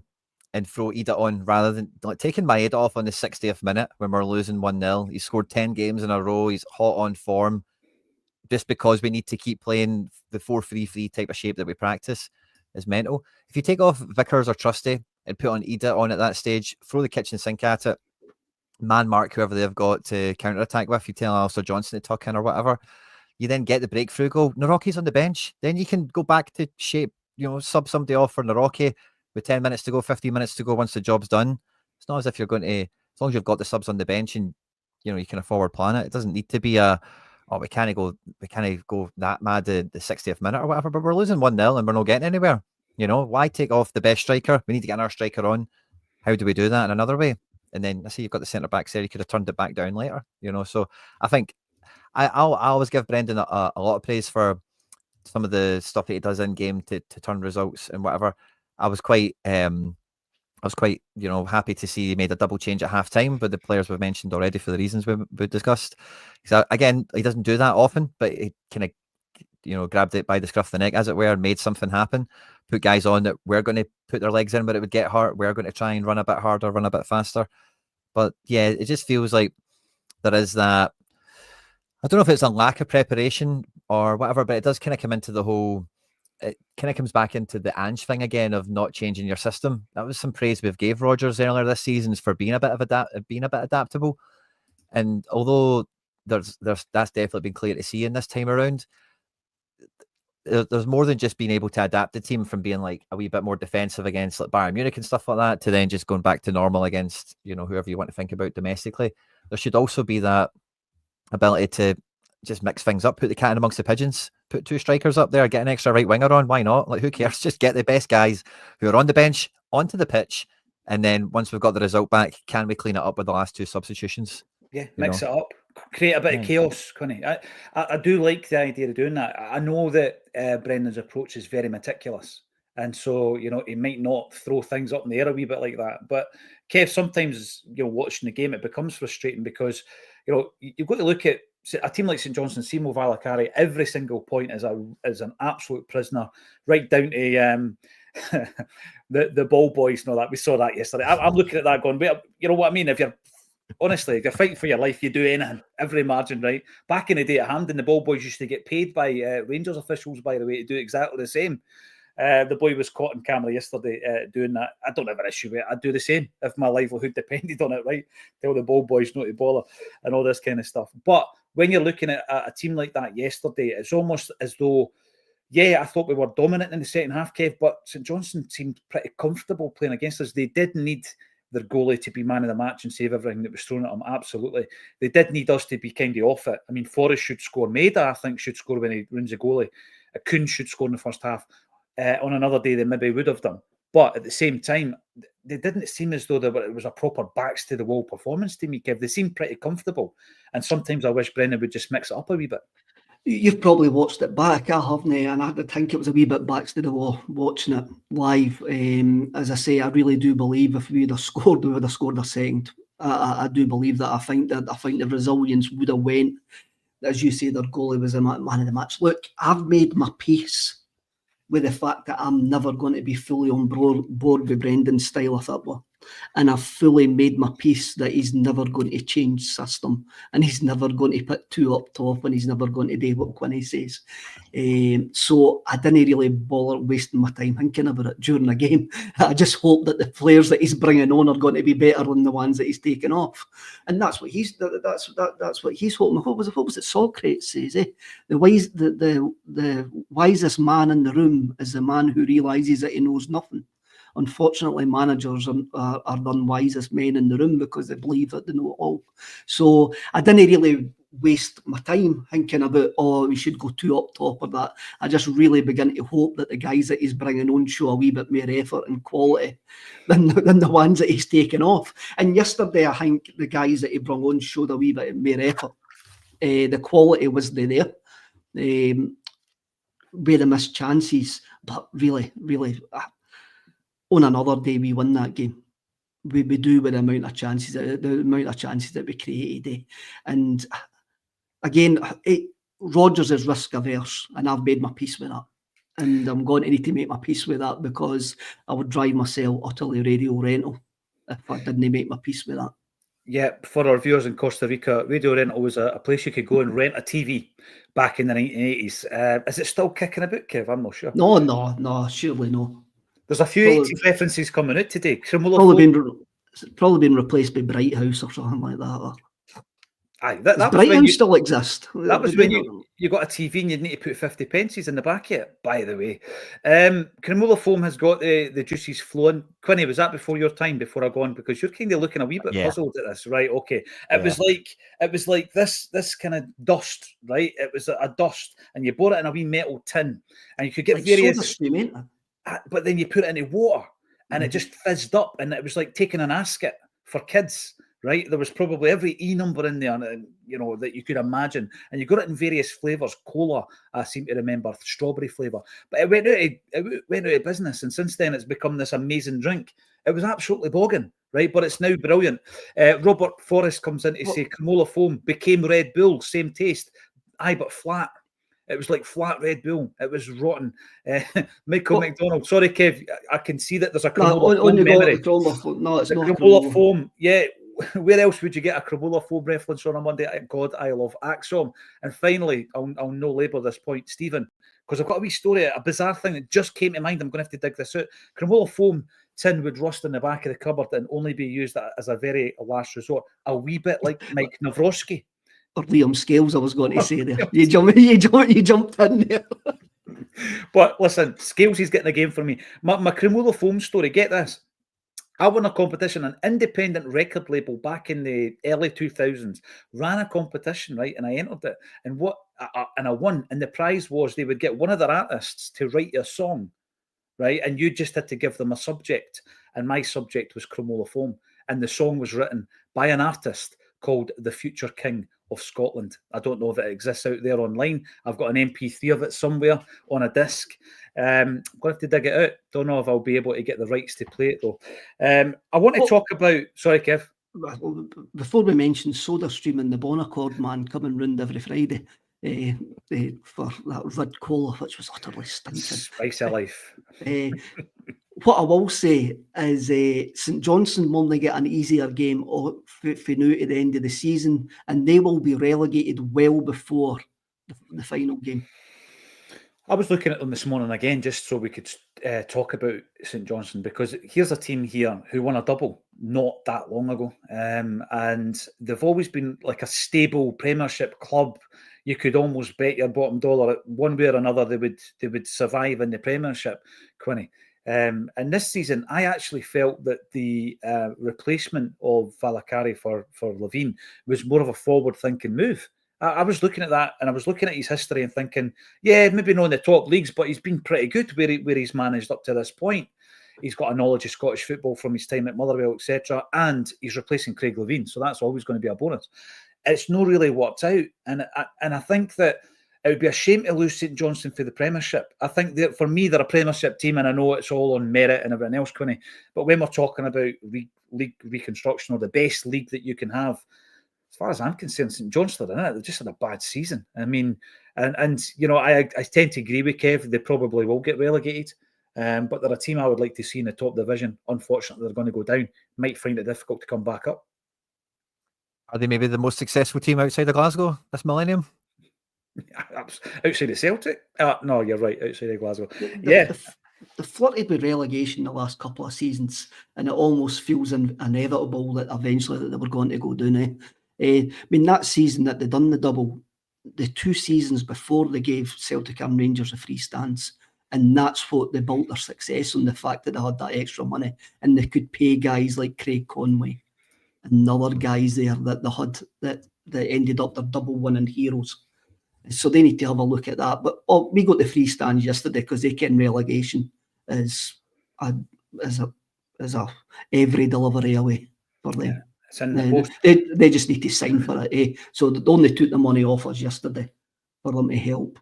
and throw Ida on rather than like taking Maeda off on the 60th minute when we're losing 1-0? He's scored 10 games in a row. He's hot on form. Just because we need to keep playing the 4-3-3 type of shape that we practice is mental. If you take off Vickers or Trusty and put on Ida on at that stage, throw the kitchen sink at it, man mark whoever they've got to counter-attack with, you tell Alistair Johnston to tuck in or whatever, you then get the breakthrough goal. Naroki's on the bench. Then you can go back to shape, sub somebody off for Naroki with 10 minutes to go, 15 minutes to go once the job's done. It's not as if you're going to, as long as you've got the subs on the bench and, you can forward plan it. It doesn't need to be we can't go that mad the 60th minute or whatever, but we're losing 1-0 and we're not getting anywhere. Why take off the best striker? We need to get our striker on. How do we do that in another way? And then I see you've got the centre backs there. You could have turned it back down later, So I think I always give Brendan a lot of praise for some of the stuff that he does in game to turn results and whatever. I was quite happy to see he made a double change at half time with the players we've mentioned already for the reasons we discussed. So again, he doesn't do that often, but he kind of grabbed it by the scruff of the neck, as it were, and made something happen. Put guys on that we're going to put their legs in, but it would get hurt. We're going to try and run a bit harder, run a bit faster. But yeah, it just feels like there is that. I don't know if it's a lack of preparation or whatever, but it does kind of come into the whole. It kind of comes back into the Ange thing again of not changing your system. That was some praise we've gave Rodgers earlier this season for being a bit adaptable. And although that's definitely been clear to see in this time around, there's more than just being able to adapt the team from being like a wee bit more defensive against like Bayern Munich and stuff like that to then just going back to normal against whoever you want to think about domestically. There should also be that ability to just mix things up, put the cat in amongst the pigeons, put 2 strikers up there, get an extra right winger on. Why not? Like, who cares? Just get the best guys who are on the bench onto the pitch, and then once we've got the result back, can we clean it up with the last 2 substitutions? Yeah, mix it up, create a bit of chaos, Quinny. I do like the idea of doing that. I know that Brendan's approach is very meticulous, and so he might not throw things up in the air a wee bit like that. But Kev, sometimes watching the game, it becomes frustrating because you've got to look at a team like St Johnston, Simo Valakari. Every single point is an absolute prisoner, right down to the ball boys and all that. We saw that yesterday. I'm looking at that going, you know what I mean? If you're fighting for your life, you do anything, every margin, right? Back in the day at Hampden, the ball boys used to get paid by Rangers officials, by the way, to do exactly the same. The boy was caught on camera yesterday doing that. I don't have an issue with it. I'd do the same if my livelihood depended on it, right? Tell the ball boys not to bother and all this kind of stuff. But when you're looking at a team like that yesterday, it's almost as though, I thought we were dominant in the second half, Kev, but St Johnstone seemed pretty comfortable playing against us. They did need their goalie to be man of the match and save everything that was thrown at them. Absolutely. They did need us to be kind of off it. I mean, Forrest should score. Maeda, I think, should score when he runs the goalie. Khun should score in the first half. On another day, they maybe would have done. But at the same time, they didn't seem as though it was a proper backs to the wall performance to me, Kev. They seemed pretty comfortable. And sometimes I wish Brendan would just mix it up a wee bit. You've probably watched it back, I haven't, and I think it was a wee bit backs to the wall watching it live. As I say, I really do believe if we would have scored, a second. I do believe that. I think the resilience would have went as you say, their goalie was a man of the match. Look, I've made my peace with the fact that I'm never going to be fully on board with Brendan's style of football. And I've fully made my peace that he's never going to change system, and he's never going to put two up top, and he's never going to do what Quinny says. So I didn't really bother wasting my time thinking about it during the game. I just hope that the players that he's bringing on are going to be better than the ones that he's taken off, and that's what he's that's what he's hoping. What was it Socrates says? The wisest man in the room is the man who realizes that he knows nothing. Unfortunately, managers are the unwisest men in the room because they believe that they know it all. So I didn't really waste my time thinking about, we should go two up top or that. I just really begin to hope that the guys that he's bringing on show a wee bit more effort and quality than the ones that he's taken off. And yesterday, I think the guys that he brought on showed a wee bit more effort. The quality wasn't there. Where they missed chances, but really, on another day, we win that game. We do with the amount of chances that we created. And again, Rodgers is risk averse, and I've made my peace with that. And I'm going to need to make my peace with that, because I would drive myself utterly radio rental if I didn't make my peace with that. Yeah, for our viewers in Costa Rica, radio rental was a place you could go and rent a TV back in the 1980s. Is it still kicking about, Kev? I'm not sure. No, surely no. There's a few 80s references coming out today. Probably been replaced by Bright House or something like that. Aye, that Brighton still exist. That was when you got a TV and you'd need to put 50 pences in the back of it, by the way. Cremula Foam has got the juices flowing. Quinny, was that before your time, before I go on? Because you're kind of looking a wee bit puzzled at this, right? Okay. It was like this kind of dust, right? It was a dust, and you bought it in a wee metal tin, and you could get various... But then you put it into water, and it just fizzed up, and it was like taking an asket for kids, right? There was probably every E number in there, that you could imagine, and you got it in various flavors. Cola, I seem to remember, strawberry flavor, but it went out of business, and since then it's become this amazing drink. It was absolutely bogging, right? But it's now brilliant. Robert Forrest comes in to say Cremola Foam became Red Bull, same taste, but flat. It was like flat Red Bull. It was rotten. Michael McDonald. Sorry, Kev. I can see that there's a Cremola Foam memory. No, it's not Cremola Foam. Yeah. Where else would you get a Cremola Foam reference on a Monday? God, I love Acsom. And finally, I'll no labour this point, Stephen, because I've got a wee story, a bizarre thing that just came to mind. I'm going to have to dig this out. Cremola Foam tin would rust in the back of the cupboard and only be used as a very last resort. A wee bit like Mike Nawrocki. Or Liam Scales, I was going to say there. You jumped in there. But listen, Scales is getting a game for me. My Cremola Foam story, get this. I won a competition, an independent record label back in the early 2000s, ran a competition, right? And I entered it. And I won. And the prize was they would get one of their artists to write a song, right? And you just had to give them a subject. And my subject was Cremola Foam. And the song was written by an artist called The Future King of Scotland. I don't know if it exists out there online. I've got an MP3 of it somewhere on a disc. I'm going to have to dig it out. Don't know if I'll be able to get the rights to play it though. I want to talk about... Sorry, Kev. Before we mention Soda Stream and the Bonaccord man coming round every Friday for that red cola, which was utterly stinking. Spice of life. What I will say is St Johnston will only get an easier game for now to the end of the season, and they will be relegated well before the final game. I was looking at them this morning again just so we could talk about St Johnston, because here's a team here who won a double not that long ago, and they've always been like a stable Premiership club. You could almost bet your bottom dollar that one way or another they would survive in the Premiership, Quinny. And this season, I actually felt that the replacement of Valakari for Levine was more of a forward-thinking move. I was looking at that, and I was looking at his history and thinking, yeah, maybe not in the top leagues, but he's been pretty good where he's managed up to this point. He's got a knowledge of Scottish football from his time at Motherwell, etc., and he's replacing Craig Levine, so that's always going to be a bonus. It's not really worked out, and I think that it would be a shame to lose St Johnston for the Premiership. I think that for me, they're a Premiership team, and I know it's all on merit and everything else, Quinny. But when we're talking about league reconstruction or the best league that you can have, as far as I'm concerned, St Johnston, they've just had a bad season. I mean, and you know, I tend to agree with Kev. They probably will get relegated, but they're a team I would like to see in the top division. Unfortunately, they're going to go down. Might find it difficult to come back up. Are they maybe the most successful team outside of Glasgow this millennium? Outside of Celtic? No, you're right. Outside of Glasgow. They flirted with relegation the last couple of seasons, and it almost feels inevitable that eventually that they were going to go down. I mean, that season that they done the double, the 2 seasons before they gave Celtic and Rangers a free stance, and that's what they built their success on, the fact that they had that extra money and they could pay guys like Craig Conway and other guys there that they had that ended up their double winning heroes. So they need to have a look at that. But we got the free stands yesterday because they can relegation is a every delivery away for them. Yeah, it's in the post. They just need to sign for it. So they only took the money off us yesterday for them to help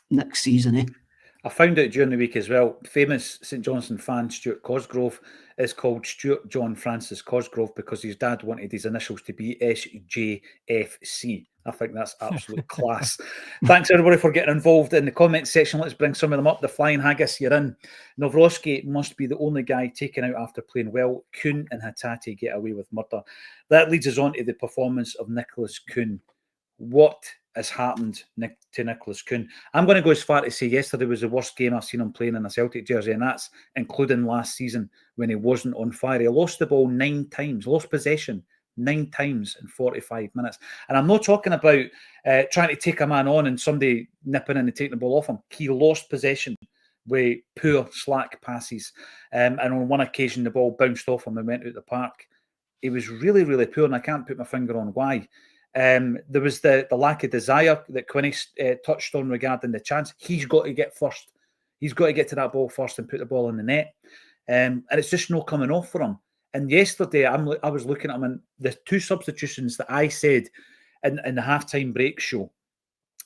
next season. I found out during the week as well, famous St Johnstone fan Stuart Cosgrove is called Stuart John Francis Cosgrove because his dad wanted his initials to be SJFC. I think that's absolute class. Thanks everybody for getting involved in the comment section. Let's bring some of them up. The Flying Haggis, you're in. Novroski must be the only guy taken out after playing well. Khun and Hatate get away with murder. That leads us on to the performance of Nicholas Khun. What has happened to Nicholas Khun? I'm going to go as far to say yesterday was the worst game I've seen him playing in a Celtic jersey, and that's including last season when he wasn't on fire. He lost the ball 9 times, lost possession 9 times in 45 minutes. And I'm not talking about trying to take a man on and somebody nipping in and taking the ball off him. He lost possession with poor slack passes. And on one occasion, the ball bounced off him and went out the park. He was really, really poor, and I can't put my finger on why. There was the lack of desire that Quinny touched on regarding the chance. He's got to get first. He's got to get to that ball first and put the ball in the net. And it's just not coming off for him. And yesterday, I was looking at him, and the 2 substitutions that I said in the halftime break show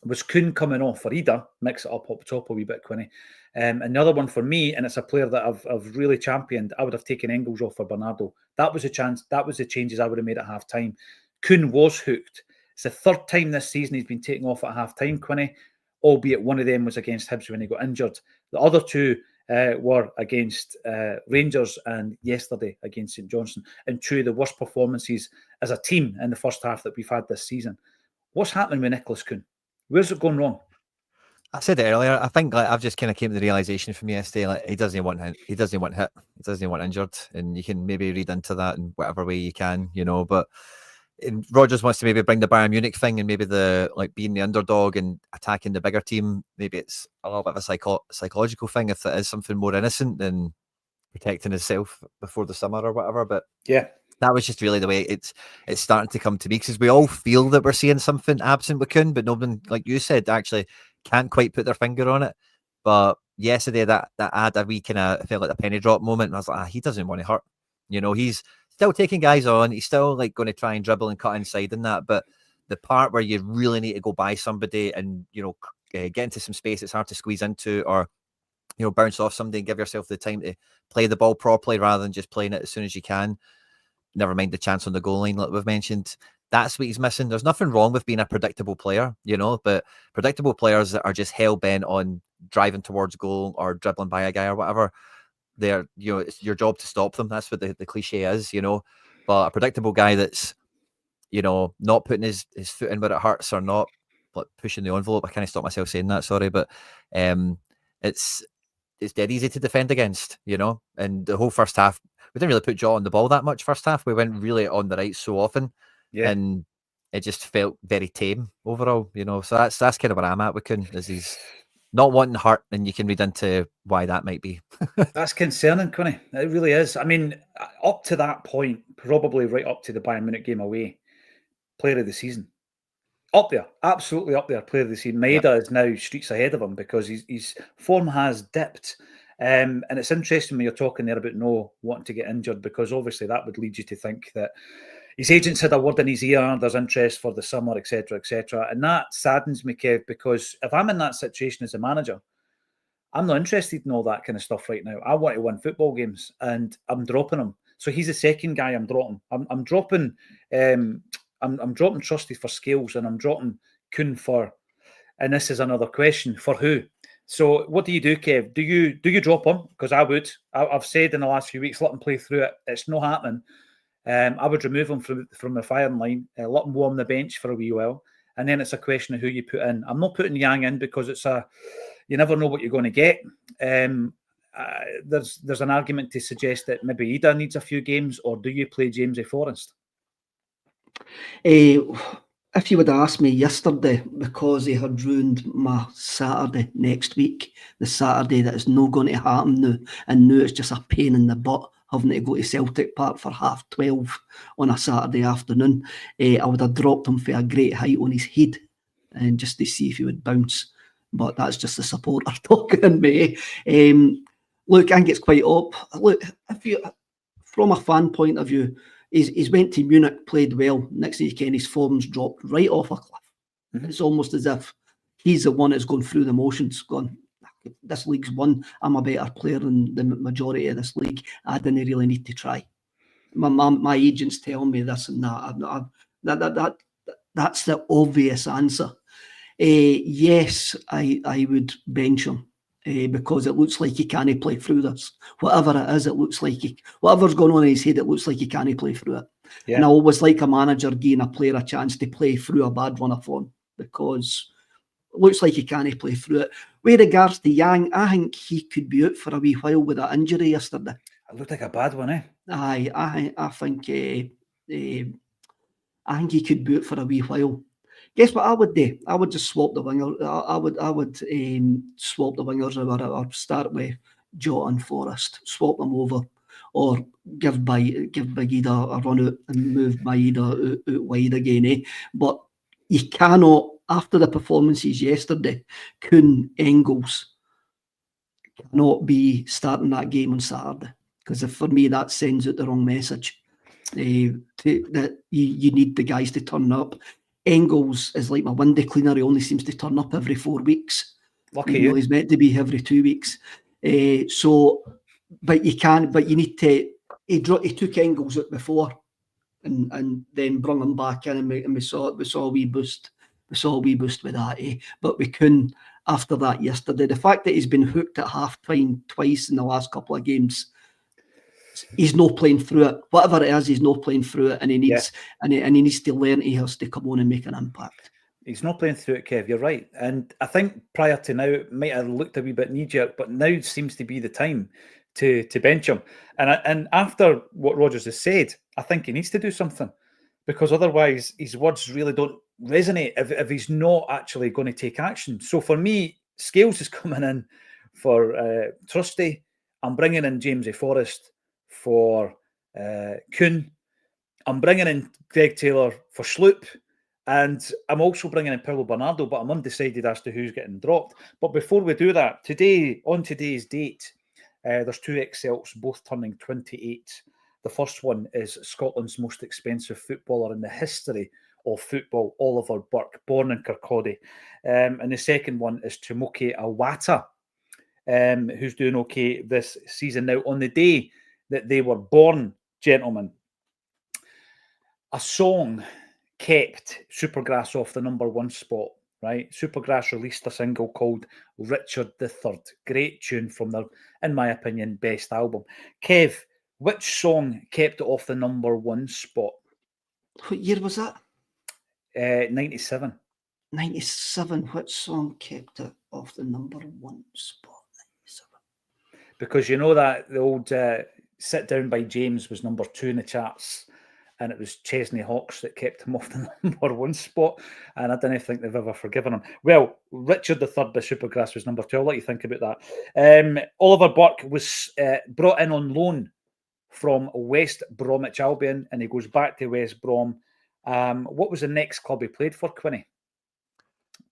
was Khun coming off for Ida, mix it up top a wee bit, Quinny. And the other one for me, and it's a player that I've really championed, I would have taken Engels off for Bernardo. That was a chance. That was the changes I would have made at halftime. Khun was hooked. It's the 3rd time this season he's been taken off at half-time, Quinny, albeit one of them was against Hibs when he got injured. The other 2 were against Rangers and yesterday against St Johnstone, and 2 of the worst performances as a team in the first half that we've had this season. What's happening with Nicholas Khun? Where's it going wrong? I said it earlier. I think I've just kind of came to the realization from yesterday. He doesn't want hit. He doesn't want injured, and you can maybe read into that in whatever way you can, But Rodgers wants to maybe bring the Bayern Munich thing and maybe the being the underdog and attacking the bigger team. Maybe it's a little bit of a psychological thing if it is something more innocent than protecting himself before the summer or whatever. But yeah, that was just really the way it's starting to come to me, because we all feel that we're seeing something absent with Khun, but no one, like you said, actually can't quite put their finger on it. But yesterday, that had a wee kind of felt like a penny drop moment, and I was like, he doesn't want to hurt. He's still taking guys on. He's still going to try and dribble and cut inside and that. But the part where you really need to go by somebody and, get into some space it's hard to squeeze into, or, bounce off somebody and give yourself the time to play the ball properly rather than just playing it as soon as you can. Never mind the chance on the goal line, like we've mentioned. That's what he's missing. There's nothing wrong with being a predictable player, but predictable players that are just hell-bent on driving towards goal or dribbling by a guy or whatever, they're, it's your job to stop them. That's what the cliche is, But a predictable guy that's, not putting his foot in where it hurts or not pushing the envelope. I can't stop myself saying that, sorry, but it's dead easy to defend against, And the whole first half, we didn't really put Jaw on the ball that much first half. We went really on the right so often, and it just felt very tame overall, So that's kind of where I'm at with Khun, is he's not wanting hurt, and you can read into why that might be. That's concerning, Quinny. It really is. I mean, up to that point, probably right up to the Bayern Munich game away, player of the season. Up there, absolutely up there, player of the season. Maeda is now streets ahead of him because his form has dipped. And it's interesting when you're talking there about no wanting to get injured, because obviously that would lead you to think that his agents had a word in his ear, there's interest for the summer, etc., etc. And that saddens me, Kev, because if I'm in that situation as a manager, I'm not interested in all that kind of stuff right now. I want to win football games, and I'm dropping him. So he's the second guy I'm dropping. I'm dropping I'm dropping Trusty for Scales and I'm dropping Khun for, and this is another question, for who? So what do you do, Kev? Do you drop him? Because I would. I've said in the last few weeks, let him play through it. It's not happening. I would remove him from the firing line, let him warm the bench for a wee while, and then it's a question of who you put in. I'm not putting Yang in because you never know what you're going to get. There's an argument to suggest that maybe Ida needs a few games, or do you play Jamesy Forrest? If you would have asked me yesterday, because he had ruined my Saturday next week, the Saturday that is not going to happen now, and now it's just a pain in the butt having to go to Celtic Park for 12:30 on a Saturday afternoon, I would have dropped him for a great height on his head and just to see if he would bounce. But that's just the supporter talking in me. Look, I think it's quite up. Look, from a fan point of view, he's went to Munich, played well. Next thing you can, his form's dropped right off a cliff. Mm-hmm. It's almost as if he's the one that's going through the motions, going, this league's won. I'm a better player than the majority of this league. I didn't really need to try. My agents tell me this and that. That's the obvious answer. Yes, I would bench him because it looks like he can't play through this. Whatever it is, it looks like whatever's going on in his head, it looks like he can't play through it. Yeah. And I always like a manager giving a player a chance to play through a bad run of form because it looks like he can't play through it. With regards to Yang, I think he could be out for a wee while with that injury yesterday. It looked like a bad one, eh? Aye, I think he could be out for a wee while. Guess what I would do? I would just swap the winger. I would swap the wingers or start with Jota and Forrest, swap them over, or give Big Ida a run out and move Maeda out wide again. Eh? But you cannot, after the performances yesterday, Khun, Engels cannot be starting that game on Saturday, because for me that sends out the wrong message. That you need the guys to turn up. Engels is like my window cleaner. He only seems to turn up every 4 weeks. Lucky you. He's meant to be every 2 weeks. But you need to. He took Engels out before, and then brought him back in, and we saw a wee boost. We saw a wee boost with that. But we couldn't after that yesterday. The fact that he's been hooked at half time twice in the last couple of games. He's not playing through it. Whatever it is, he's not playing through it, and he needs and he needs to learn. He has to come on and make an impact. He's not playing through it, Kev. You're right, and I think prior to now it might have looked a wee bit knee jerk, but now seems to be the time to bench him. And after what Rodgers has said, I think he needs to do something, because otherwise his words really don't resonate if he's not actually going to take action. So for me, Scales is coming in for Trusty. I'm bringing in Jamesy Forrest for Khun. I'm bringing in Greg Taylor for Sloop, and I'm also bringing in Paulo Bernardo, but I'm undecided as to who's getting dropped. But before we do that, on today's date, there's 2 ex-Celts, both turning 28. The first one is Scotland's most expensive footballer in the history of football, Oliver Burke, born in Kirkcaldy. And the second one is Tumoke Awata, who's doing okay this season. Now, on the day that they were born, gentlemen, a song kept Supergrass off the number 1 spot, right? Supergrass released a single called Richard III. Great tune from their, in my opinion, best album. Kev, which song kept it off the number 1 spot? What year was that? 97. 97. Which song kept it off the number 1 spot? 97. Because you know that the old Sit Down by James was number 2 in the charts, and it was Chesney Hawkes that kept him off the number 1 spot, and I don't think they've ever forgiven him. Well, Richard III by Supergrass was number 2. I'll let you think about that. Oliver Burke was brought in on loan from West Bromwich Albion, and he goes back to West Brom. What was the next club he played for, Quinny?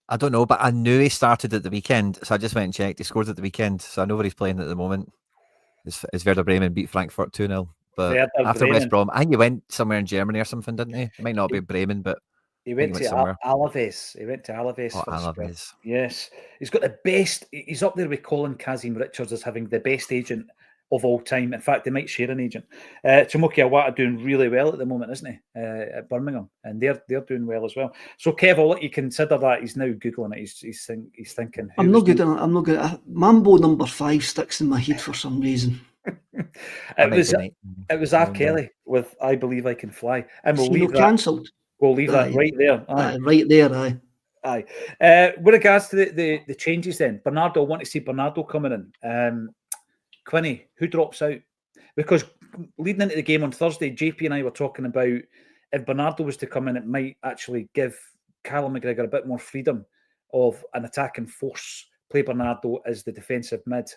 I don't know, but I knew he started at the weekend, so I just went and checked. He scored at the weekend, so I know where he's playing at the moment. It's Werder Bremen beat Frankfurt 2-0. But Werder after Bremen. West Brom, I think he went somewhere in Germany or something, didn't he? It might not be Bremen, but he went to somewhere. Alaves. He went to Alaves. Oh, Alaves. Yes. He's got the best. He's up there with Colin Kazim Richards as having the best agent of all time. In fact, they might share an agent. Tomoki Iwata doing really well at the moment, isn't he? At Birmingham, and they're doing well as well. So, Kev, I'll let you consider that. He's now googling it. He's thinking. I'm not good. I'm not good. Mambo number 5 sticks in my head for some reason. It was R. Kelly with "I Believe I Can Fly," and we'll leave that cancelled. We'll leave that right there. Right there. Aye. With regards to the changes, then Bernardo, I want to see Bernardo coming in. Quinny, who drops out? Because leading into the game on Thursday, JP and I were talking about if Bernardo was to come in, it might actually give Callum McGregor a bit more freedom of an attacking force. Play Bernardo as the defensive mid.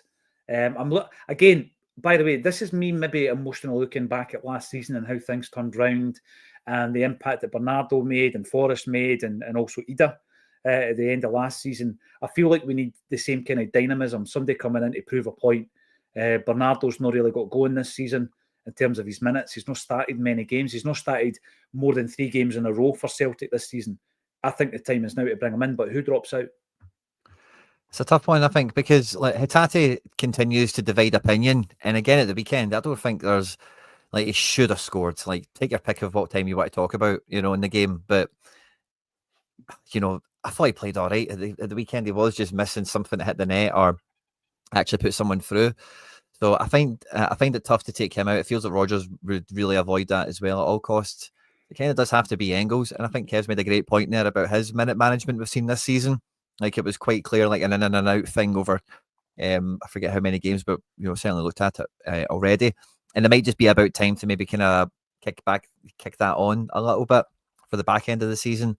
Again, by the way, this is me maybe emotional looking back at last season and how things turned round and the impact that Bernardo made and Forrest made and also Ida at the end of last season. I feel like we need the same kind of dynamism, somebody coming in to prove a point. Bernardo's not really got going this season in terms of his minutes. He's not started many games. He's not started more than 3 games in a row for Celtic this season. I think the time is now to bring him in, but who drops out? It's a tough one, I think, because Hatate continues to divide opinion. And again, at the weekend, I don't think there's he should have scored. Take your pick of what time you want to talk about, in the game. But, I thought he played all right. At the weekend, he was just missing something to hit the net or actually put someone through. So I find it tough to take him out. It feels like Rodgers would really avoid that as well at all costs. It kind of does have to be Engels. And I think Kev's made a great point there about his minute management we've seen this season. It was quite clear, an in and out thing over, I forget how many games, but certainly looked at it already. And it might just be about time to maybe kind of kick that on a little bit for the back end of the season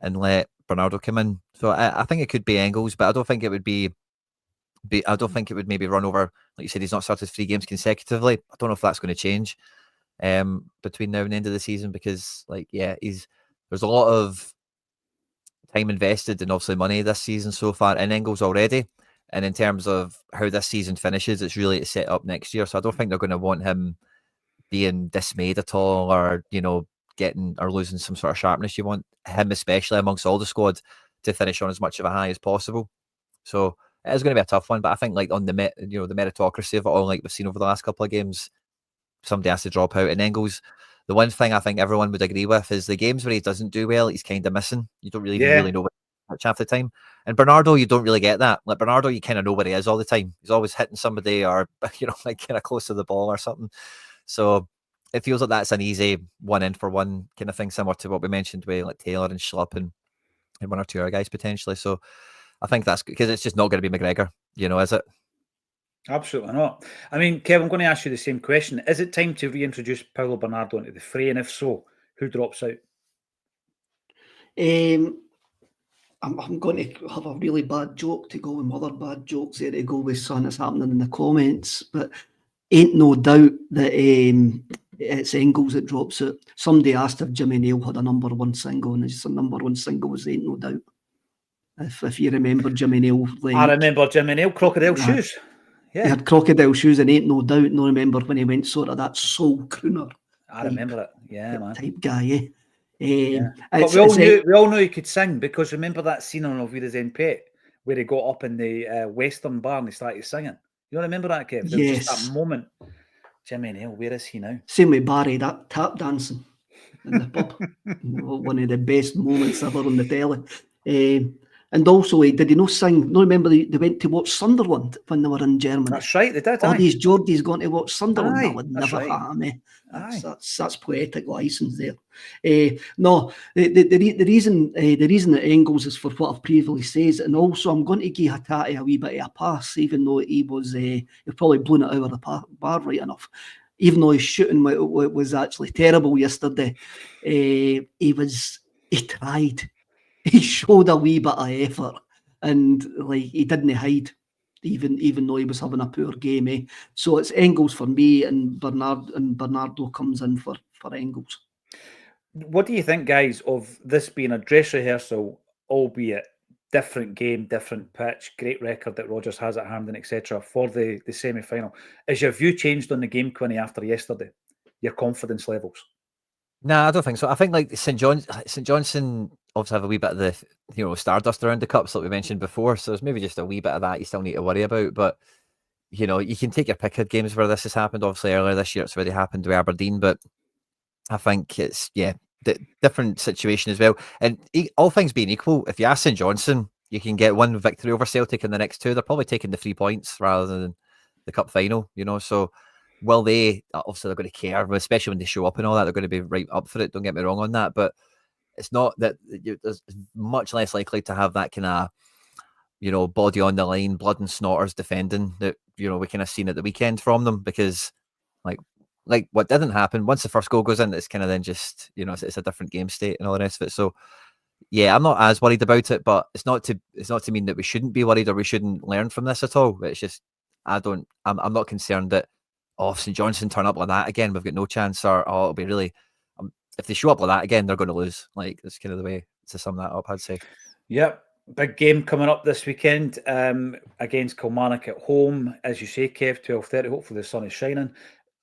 and let Bernardo come in. So I think it could be Engels, but I don't think it would I don't think it would maybe run over. Like you said, he's not started 3 games consecutively. I don't know if that's going to change between now and the end of the season because, there's a lot of time invested and obviously money this season so far in Engels already. And in terms of how this season finishes, it's really to set up next year. So I don't think they're going to want him being dismayed at all or, getting or losing some sort of sharpness. You want him, especially amongst all the squad, to finish on as much of a high as possible. So it is going to be a tough one, but I think on the meritocracy of it all, like we've seen over the last couple of games, somebody has to drop out. And Engels, the one thing I think everyone would agree with is the games where he doesn't do well, he's kind of missing. You don't really know much half the time. And Bernardo, you don't really get that. Bernardo, you kind of know where he is all the time. He's always hitting somebody or, kind of close to the ball or something. So it feels like that's an easy 1-in-for-1 kind of thing, similar to what we mentioned with Taylor and Schlupp and 1 or 2 other guys potentially. So I think that's because it's just not going to be McGregor, is it? Absolutely not. I mean, Kev, I'm going to ask you the same question. Is it time to reintroduce Paulo Bernardo into the fray? And if so, who drops out? I'm going to have a really bad joke to go with other bad jokes there to go with something that's happening in the comments, but ain't no doubt that it's Engels that drops out. Somebody asked if Jimmy Nail had a number 1 single, and his number 1 single was Ain't No Doubt. If you remember Jimmy Nail. I remember Jimmy Nail, crocodile shoes. Yeah. He had crocodile shoes and Ain't No Doubt. No, remember when he went sort of that soul crooner. I remember it. Yeah, man. Type guy, But we all knew he could sing because remember that scene on Elvira's End Pet where he got up in the Western bar and he started singing. You don't remember that, Kev? There was just that moment. Jimmy Nail, where is he now? Same with Barry, that tap dancing in the pub. One of the best moments ever on the telly. And also, did he not sing? No, remember they went to watch Sunderland when they were in Germany. That's right, they did. All these Geordies going to watch Sunderland. That would never right. happen. That's poetic license there. No, the reason that Engels is for what I've previously said, and also I'm going to give Hatate a wee bit of a pass, even though he probably blown it out of the bar right enough. Even though his shooting was actually terrible yesterday, he tried. He showed a wee bit of effort, and he didn't hide, even though he was having a poor game. So it's Engels for me, and Bernardo comes in for Engels. What do you think, guys, of this being a dress rehearsal, albeit different game, different pitch, great record that Rodgers has at Hampden, etc., for the semi-final? Is your view changed on the game, Quinny, after yesterday? Your confidence levels? No, I don't think so. I think St Johnstone obviously have a wee bit of the stardust around the cups like we mentioned before. So there's maybe just a wee bit of that you still need to worry about. But you know, you can take your pick of games where this has happened. Obviously, earlier this year, it's already happened with Aberdeen, but I think it's, different situation as well. And all things being equal, if you ask St Johnstone, you can get one victory over Celtic in the next two. They're probably taking the 3 points rather than the cup final, you know. So, will they? Obviously, they're going to care, especially when they show up and all that. They're going to be right up for it. Don't get me wrong on that, but it's not that there's much less likely to have that kind of, you know, body on the line, blood and snotters defending that, you know, we kind of seen at the weekend from them, because like what didn't happen, once the first goal goes in, it's kind of then just, you know, it's a different game state and all the rest of it. So yeah, I'm not as worried about it, but it's not to mean that we shouldn't be worried or we shouldn't learn from this at all. It's just I'm not concerned that, oh, if St Johnstone turn up like that again, we've got no chance, or it'll be really, if they show up like that again, they're going to lose. Like, that's kind of the way to sum that up, I'd say. Yep. Big game coming up this weekend against Kilmarnock at home. As you say, Kev, 12:30. Hopefully the sun is shining.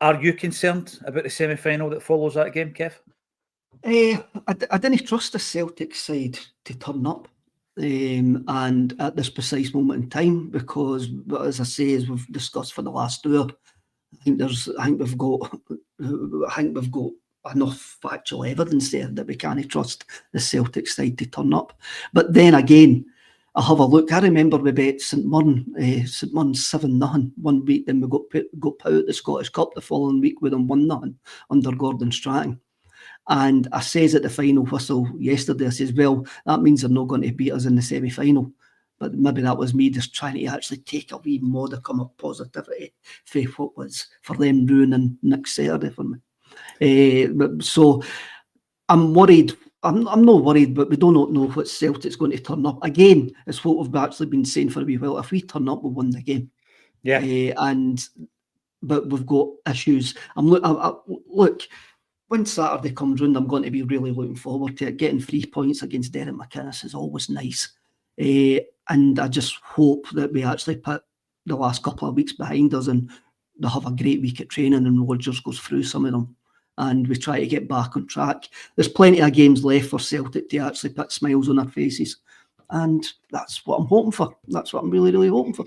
Are you concerned about the semi-final that follows that game, Kev? I didn't trust the Celtic side to turn up, and at this precise moment in time, because, as I say, as we've discussed for the last hour, I think we've got enough factual evidence there that we can't trust the Celtic side to turn up. But then again, I'll have a look. I remember we bet St Mirren 7-0 one week, then we got out at the Scottish Cup the following week with them 1-0 under Gordon Strachan. And I says at the final whistle yesterday, I says, well, that means they're not going to beat us in the semi-final. But maybe that was me just trying to actually take a wee modicum of positivity for what was for them ruining next Saturday for me. So I'm worried. I'm not worried, but we do not know what Celtic's going to turn up. Again, it's what we've actually been saying for a wee while. If we turn up, we'll win the game. Yeah. But we've got issues. Look, when Saturday comes round, I'm going to be really looking forward to it. Getting 3 points against Derek McInnes is always nice. And I just hope that we actually put the last couple of weeks behind us and they'll have a great week at training and Rodgers goes through some of them and we try to get back on track. There's plenty of games left for Celtic to actually put smiles on their faces. And that's what I'm hoping for. That's what I'm really, really hoping for.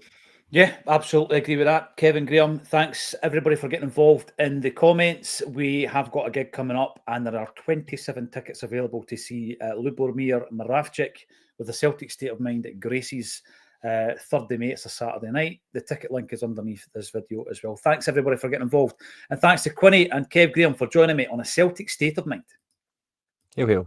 Yeah, absolutely agree with that. Kevin, Graham, thanks everybody for getting involved in the comments. We have got a gig coming up and there are 27 tickets available to see Lubomir Moravcik with the Celtic State of Mind at Gracie's 3rd of May. It's a Saturday night. The ticket link is underneath this video as well. Thanks everybody for getting involved. And thanks to Quinny and Kev Graham for joining me on a Celtic State of Mind. Here we go.